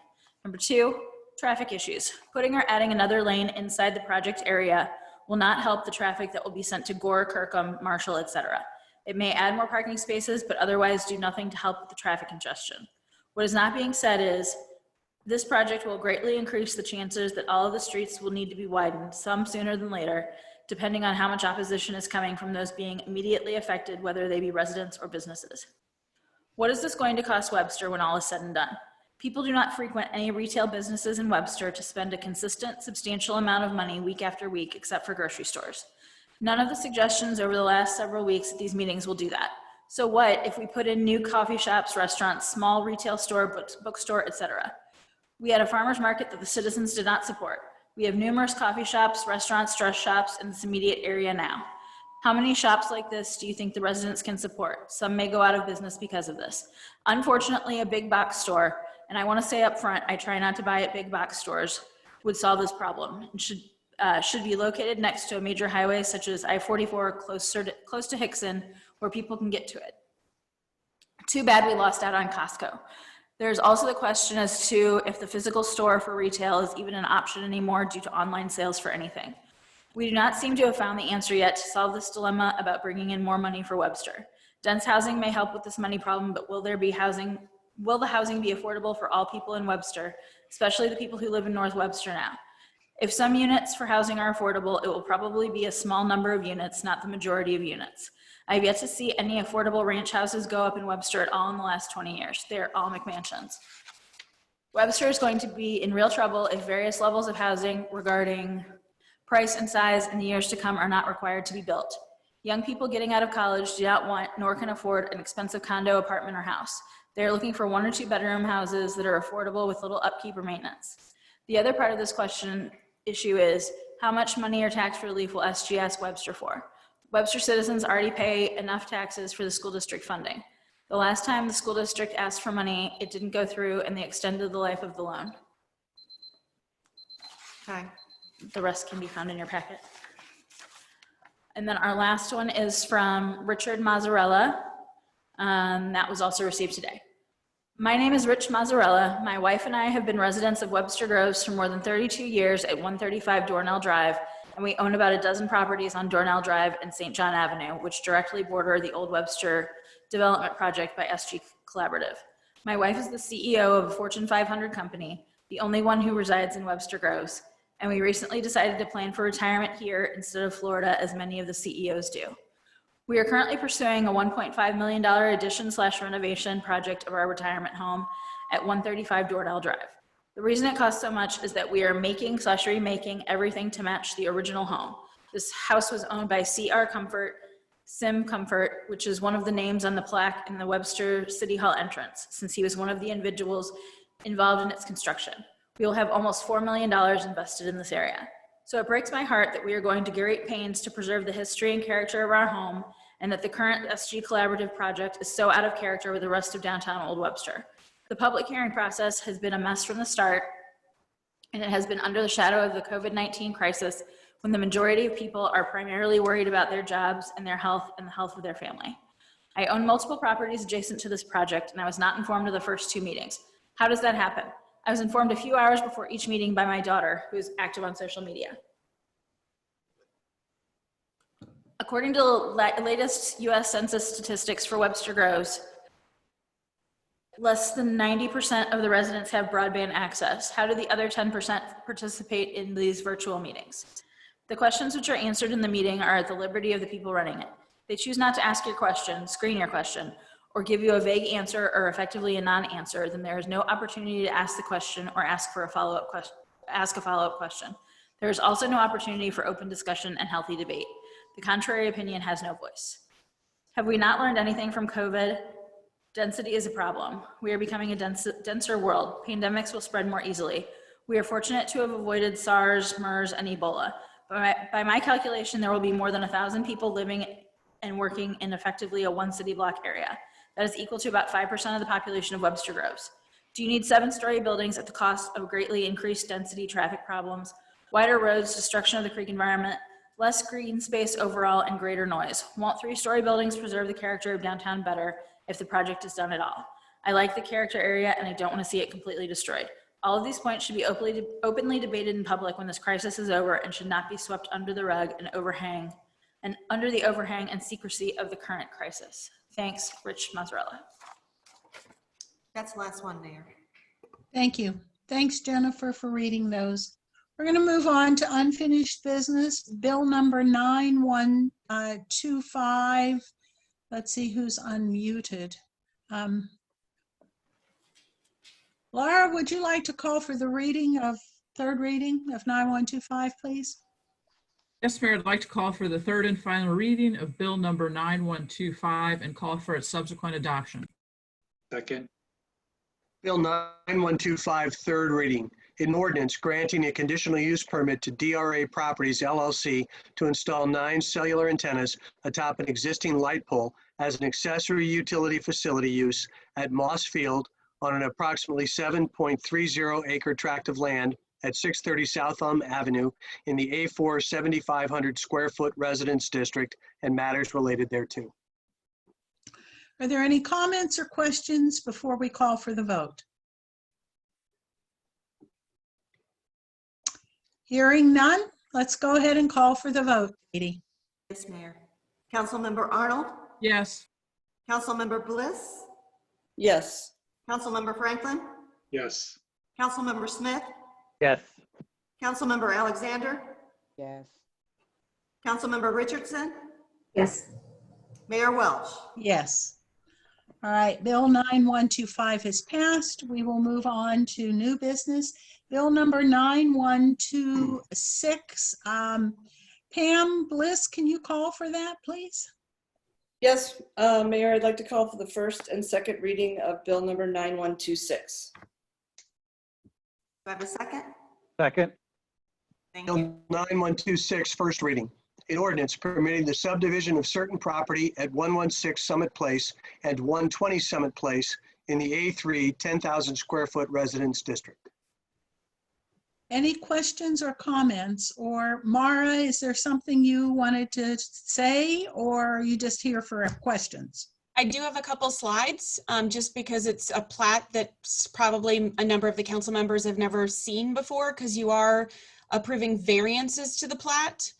Number 2, traffic issues. Putting or adding another lane inside the project area will not help the traffic that will be sent to Gore, Kirkham, Marshall, etc. It may add more parking spaces, but otherwise do nothing to help with the traffic congestion. What is not being said is, this project will greatly increase the chances that all of the streets will need to be widened, some sooner than later, depending on how much opposition is coming from those being immediately affected, whether they be residents or businesses. What is this going to cost Webster when all is said and done? People do not frequent any retail businesses in Webster to spend a consistent, substantial amount of money week after week, except for grocery stores. None of the suggestions over the last several weeks at these meetings will do that. So what if we put in new coffee shops, restaurants, small retail store, bookstore, etc.? We had a farmer's market that the citizens did not support. We have numerous coffee shops, restaurants, dress shops in this immediate area now. How many shops like this do you think the residents can support? Some may go out of business because of this. Unfortunately, a big box store, and I want to say up front, I try not to buy at big box stores, would solve this problem. It should be located next to a major highway such as I-44 close to Hickson, where people can get to it. Too bad we lost out on Costco. There's also the question as to if the physical store for retail is even an option anymore due to online sales for anything. We do not seem to have found the answer yet to solve this dilemma about bringing in more money for Webster. Dense housing may help with this money problem, but will the housing be affordable for all people in Webster, especially the people who live in North Webster now? If some units for housing are affordable, it will probably be a small number of units, not the majority of units. I've yet to see any affordable ranch houses go up in Webster at all in the last 20 years. They're all McMansions. Webster is going to be in real trouble if various levels of housing regarding price and size in the years to come are not required to be built. Young people getting out of college do not want nor can afford an expensive condo, apartment, or house. They're looking for 1 or 2 bedroom houses that are affordable with little upkeep or maintenance. The other part of this issue is, how much money or tax relief will SG ask Webster for? Webster citizens already pay enough taxes for the school district funding. The last time the school district asked for money, it didn't go through and they extended the life of the loan. Okay. The rest can be found in your packet. And then our last one is from Richard Mazzarella. That was also received today. My name is Rich Mazzarella. My wife and I have been residents of Webster Groves for more than 32 years at 135 Dornell Drive, and we own about a dozen properties on Dornell Drive and St. John Avenue, which directly border the Old Webster Development Project by SG Collaborative. My wife is the CEO of a Fortune 500 company, the only one who resides in Webster Groves, and we recently decided to plan for retirement here instead of Florida, as many of the CEOs do. We are currently pursuing a $1.5 million addition/renovation project of our retirement home at 135 Dornell Drive. The reason it costs so much is that we are making/remaking everything to match the original home. This house was owned by Sim Comfort, which is one of the names on the plaque in the Webster City Hall entrance, since he was one of the individuals involved in its construction. We will have almost $4 million invested in this area. So it breaks my heart that we are going to great pains to preserve the history and character of our home, and that the current SG Collaborative project is so out of character with the rest of downtown Old Webster. The public hearing process has been a mess from the start, and it has been under the shadow of the COVID-19 crisis, when the majority of people are primarily worried about their jobs and their health and the health of their family. I own multiple properties adjacent to this project, and I was not informed of the first 2 meetings. How does that happen? I was informed a few hours before each meeting by my daughter, who is active on social media. According to the latest US Census statistics for Webster Groves, less than 90% of the residents have broadband access. How do the other 10% participate in these virtual meetings? The questions which are answered in the meeting are at the liberty of the people running it. They choose not to ask your question, screen your question, or give you a vague answer or effectively a non-answer, then there is no opportunity to ask the question or ask a follow-up question. There is also no opportunity for open discussion and healthy debate. The contrary opinion has no voice. Have we not learned anything from COVID? Density is a problem. We are becoming a denser world. Pandemics will spread more easily. We are fortunate to have avoided SARS, MERS, and Ebola. By my calculation, there will be more than 1,000 people living and working in effectively a 1 city block area. That is equal to about 5% of the population of Webster Groves. Do you need 7-story buildings at the cost of greatly increased density, traffic problems, wider roads, destruction of the creek environment, less green space overall, and greater noise? Won't 3-story buildings preserve the character of downtown better if the project is done at all? I like the character area and I don't want to see it completely destroyed. All of these points should be openly debated in public when this crisis is over and should not be swept under the rug and overhang and under the overhang and secrecy of the current crisis. Thanks, Rich Mazzarella. That's the last one, Mayor. Thank you. Thanks, Jennifer, for reading those. We're going to move on to unfinished business. Bill number 9125. Let's see who's unmuted. Laura, would you like to call for the third reading of 9125, please? Yes, Mayor, I'd like to call for the third and final reading of Bill number 9125 and call for its subsequent adoption. Second. Bill 9125, third reading. An ordinance granting a conditional use permit to DRA Properties LLC to install 9 cellular antennas atop an existing light pole as an accessory utility facility use at Moss Field on an approximately 7.30 acre tract of land at 630 South Avenue in the A4 7,500 square foot residence district and matters related thereto. Are there any comments or questions before we call for the vote? Hearing none, let's go ahead and call for the vote, Katie. Yes, Mayor. Councilmember Arnold? Yes. Councilmember Bliss? Yes. Councilmember Franklin? Yes. Councilmember Smith? Yes. Councilmember Alexander? Yes. Councilmember Richardson? Yes. Mayor Welch? Yes. All right, Bill 9125 has passed. We will move on to new business. Bill number 9126. Pam Bliss, can you call for that, please? Yes, Mayor, I'd like to call for the first and second reading of Bill number 9126. Do I have a second? Second. Thank Bill you. 9126, first reading. An ordinance permitting the subdivision of certain property at 116 Summit Place and 120 Summit Place in the A3 10,000 square foot residence district. Any questions or comments? Or Mara, is there something you wanted to say, or are you just here for questions? I do have a couple slides, just because it's a plat that's probably a number of the council members have never seen before, because you are approving variances to the plat.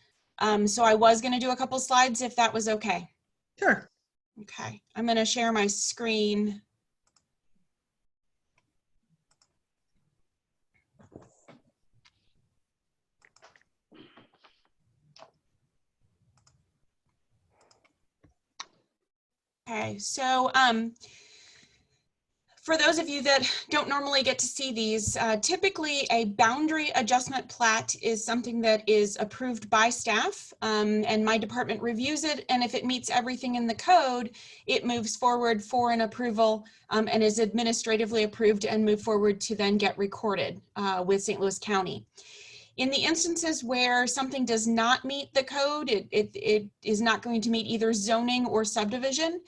So I was going to do a couple slides if that was okay. Sure. Okay, I'm going to share my screen. Okay, so for those of you that don't normally get to see these, typically a boundary adjustment plat is something that is approved by staff, and my department reviews it, and if it meets everything in the code, it moves forward for an approval and is administratively approved and move forward to then get recorded with St. Louis County. In the instances where something does not meet the code, it is not going to meet either zoning or subdivision,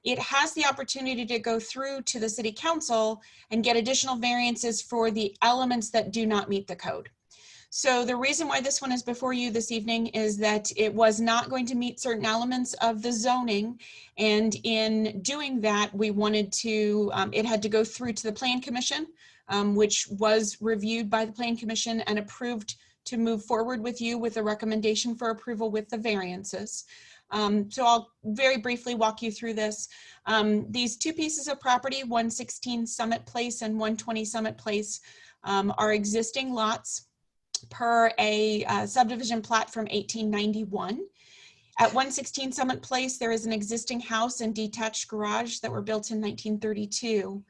it has the opportunity to go through to the city council and get additional variances for the elements that do not meet the code. So the reason why this one is before you this evening is that it was not going to meet certain elements of the zoning. And in doing that, we wanted to, it had to go through to the Plan Commission, which was reviewed by the Plan Commission and approved to move forward with you with a recommendation for approval with the variances. So I'll very briefly walk you through this. These two pieces of property, 116 Summit Place and 120 Summit Place, are existing lots per a subdivision plat from 1891. At 116 Summit Place, there is an existing house and detached garage that were built in 1932.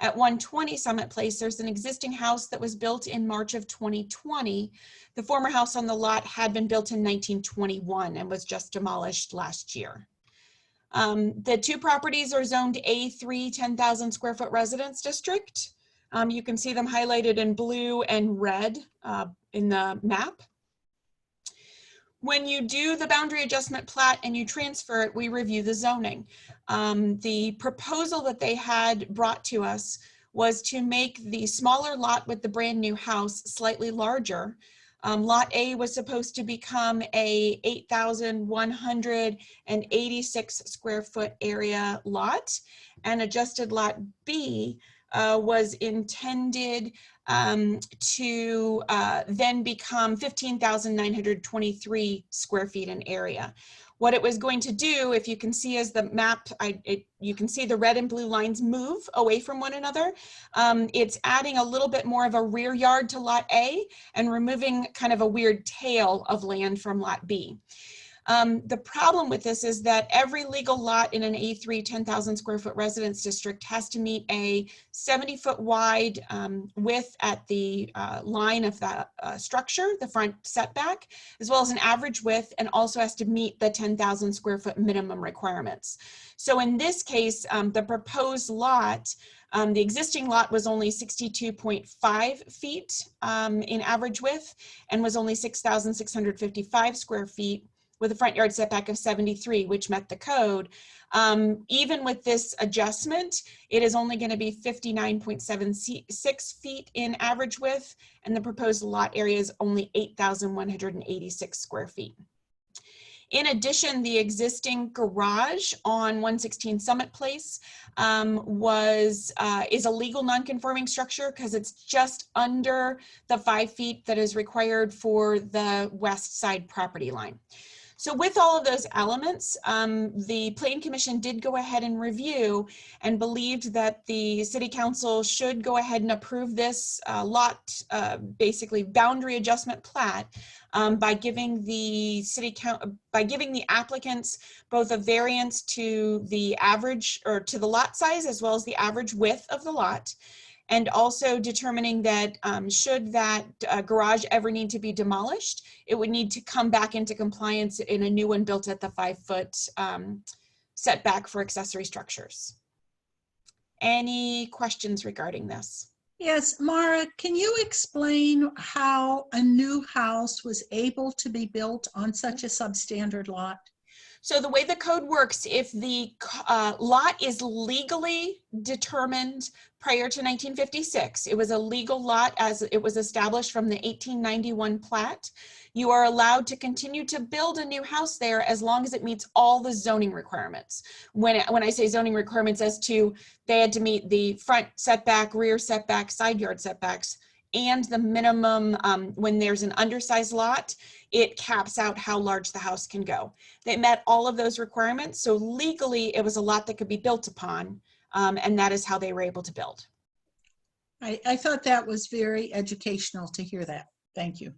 At 120 Summit Place, there's an existing house that was built in March of 2020. The former house on the lot had been built in 1921 and was just demolished last year. The two properties are zoned A3 10,000 square foot residence district. You can see them highlighted in blue and red in the map. When you do the boundary adjustment plat and you transfer it, we review the zoning. The proposal that they had brought to us was to make the smaller lot with the brand new house slightly larger. Lot A was supposed to become a 8,186 square foot area lot, and adjusted lot B was intended to then become 15,923 square feet in area. What it was going to do, if you can see as the map, you can see the red and blue lines move away from one another. It's adding a little bit more of a rear yard to Lot A and removing kind of a weird tail of land from Lot B. The problem with this is that every legal lot in an A3 10,000 square foot residence district has to meet a 70-foot wide width at the line of the structure, the front setback, as well as an average width, and also has to meet the 10,000 square foot minimum requirements. So in this case, the proposed lot, the existing lot was only 62.5 feet in average width and was only 6,655 square feet, with a front yard setback of 73, which met the code. Even with this adjustment, it is only going to be 59.76 feet in average width, and the proposed lot area is only 8,186 square feet. In addition, the existing garage on 116 Summit Place is a legal non-conforming structure because it's just under the 5 feet that is required for the west side property line. So with all of those elements, the Plan Commission did go ahead and review and believed that the City Council should go ahead and approve this basically boundary adjustment plat by giving the applicants both a variance to the average or to the lot size as well as the average width of the lot, and also determining that should that garage ever need to be demolished, it would need to come back into compliance in a new one built at the 5-foot setback for accessory structures. Any questions regarding this? Yes, Mara, can you explain how a new house was able to be built on such a substandard lot? So the way the code works, if the lot is legally determined prior to 1956, it was a legal lot as it was established from the 1891 plat, you are allowed to continue to build a new house there as long as it meets all the zoning requirements. When I say zoning requirements, as to they had to meet the front setback, rear setback, side yard setbacks, and the minimum, when there's an undersized lot, it caps out how large the house can go. They met all of those requirements, so legally it was a lot that could be built upon, and that is how they were able to build. I thought that was very educational to hear that. Thank you.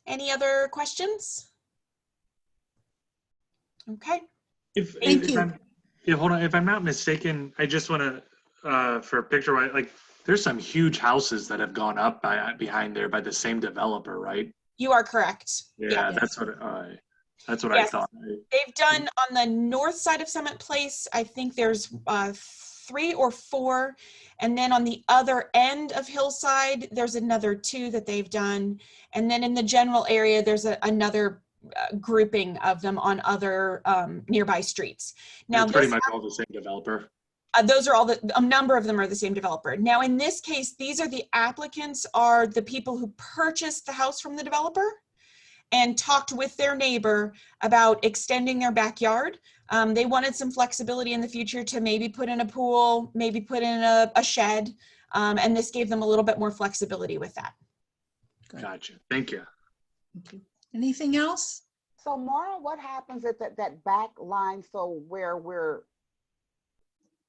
Any other questions? Okay. Thank you. Hold on. If I'm not mistaken, I just want to, for a picture, like there's some huge houses that have gone up behind there by the same developer, right? You are correct. Yeah, that's what I thought. They've done on the north side of Summit Place, I think there's 3 or 4. And then on the other end of Hillside, there's another 2 that they've done. And then in the general area, there's another grouping of them on other nearby streets. Now, it's pretty much all the same developer. Those are all a number of them are the same developer. Now, in this case, these are the applicants are the people who purchased the house from the developer and talked with their neighbor about extending their backyard. They wanted some flexibility in the future to maybe put in a pool, maybe put in a shed, and this gave them a little bit more flexibility with that. Gotcha. Thank you. Anything else? So Mara, what happens at that back line? So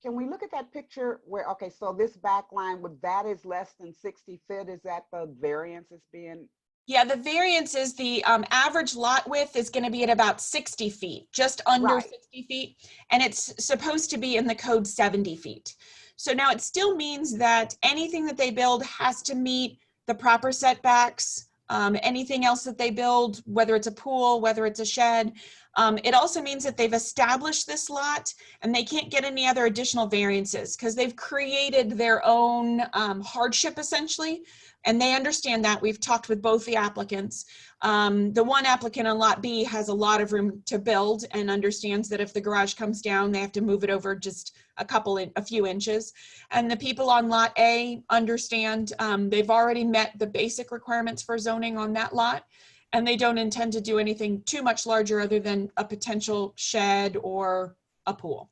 can we look at that picture where, okay, so this back line, that is less than 60 feet, is that the variance is being? Yeah, the variance is the average lot width is going to be at about 60 feet, just under 60 feet, and it's supposed to be in the code 70 feet. So now it still means that anything that they build has to meet the proper setbacks, anything else that they build, whether it's a pool, whether it's a shed. It also means that they've established this lot and they can't get any other additional variances because they've created their own hardship essentially. And they understand that. We've talked with both the applicants. The one applicant on Lot B has a lot of room to build and understands that if the garage comes down, they have to move it over just a few inches. And the people on Lot A understand they've already met the basic requirements for zoning on that lot, and they don't intend to do anything too much larger other than a potential shed or a pool.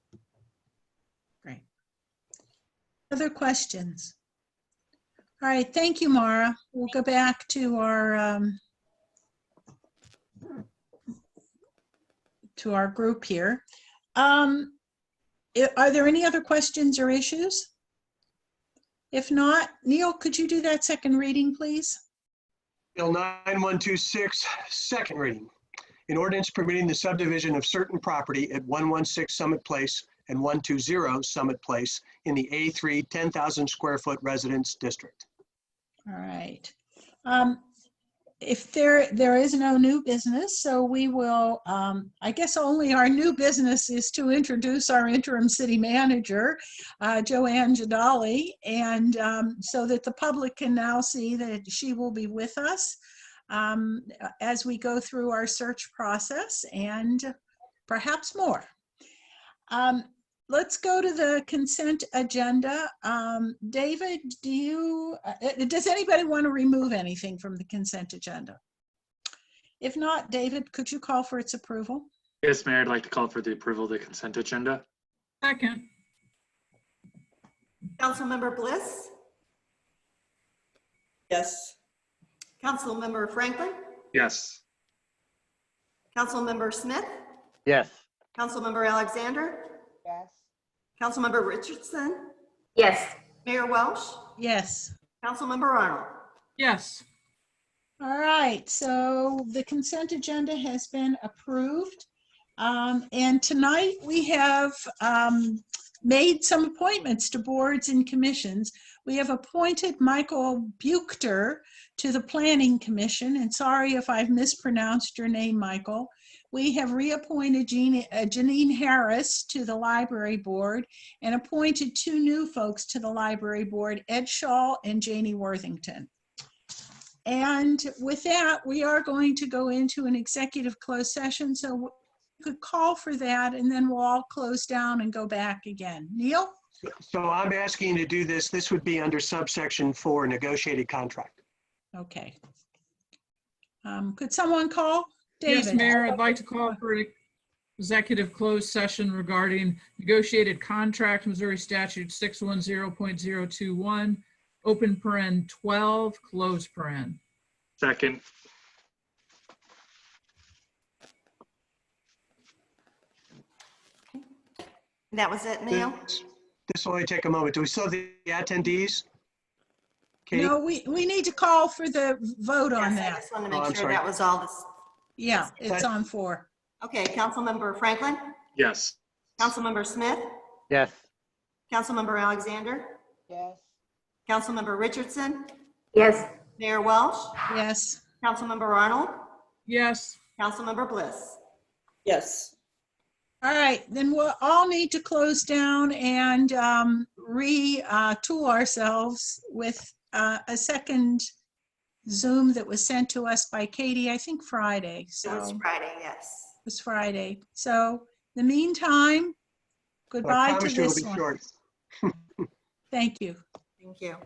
Great. Other questions? All right, thank you, Mara. We'll go back to our to our group here. Are there any other questions or issues? If not, Neil, could you do that second reading, please? Bill 9126, second reading. An ordinance permitting the subdivision of certain property at 116 Summit Place and 120 Summit Place in the A3 10,000 square foot residence district. All right. If there is no new business, so we will, I guess only our new business is to introduce our interim city manager, Joanne Jadali, and so that the public can now see that she will be with us as we go through our search process and perhaps more. Let's go to the consent agenda. David, does anybody want to remove anything from the consent agenda? If not, David, could you call for its approval? Yes, Mayor, I'd like to call for the approval of the consent agenda. Second. Councilmember Bliss, Yes. Councilmember Franklin, Yes. Councilmember Smith, Yes. Councilmember Alexander, Yes. Councilmember Richardson, Yes. Mayor Welsh, Yes. Councilmember Arnold. Yes. All right, so the consent agenda has been approved. And tonight we have made some appointments to boards and commissions. We have appointed Michael Buchter to the Planning Commission, and sorry if I've mispronounced your name, Michael. We have reappointed Janine Harris to the Library Board and appointed two new folks to the Library Board, Ed Shaw and Janie Worthington. And with that, we are going to go into an executive closed session. So we could call for that and then we'll all close down and go back again. Neil? So I'm asking you to do this. This would be under subsection 4, negotiated contract. Okay. Could someone call? David? Yes, Mayor, I'd like to call for an executive closed session regarding negotiated contract, Missouri Statute 610.021, open paren 12, close paren. Second. That was it, Neil? This will only take a moment. Do we still have the attendees? Katie? No, we need to call for the vote on Yes, I that. just wanted to Oh, make I'm sure sorry. that was all this. Yeah, it's on 4. Okay, Councilmember Franklin, Yes. Councilmember Smith, Yes. Councilmember Alexander, Yes. Councilmember Richardson, Yes. Mayor Welsh, Yes. Councilmember Arnold, Yes. Councilmember Bliss. Yes. All right, then we'll all need to close down and retool ourselves with a second Zoom that was sent to us by Katie, I think Friday. It So was Friday, yes. it was Friday. So in the meantime, I goodbye to promise you it'll this be one. short. Thank you. Thank you.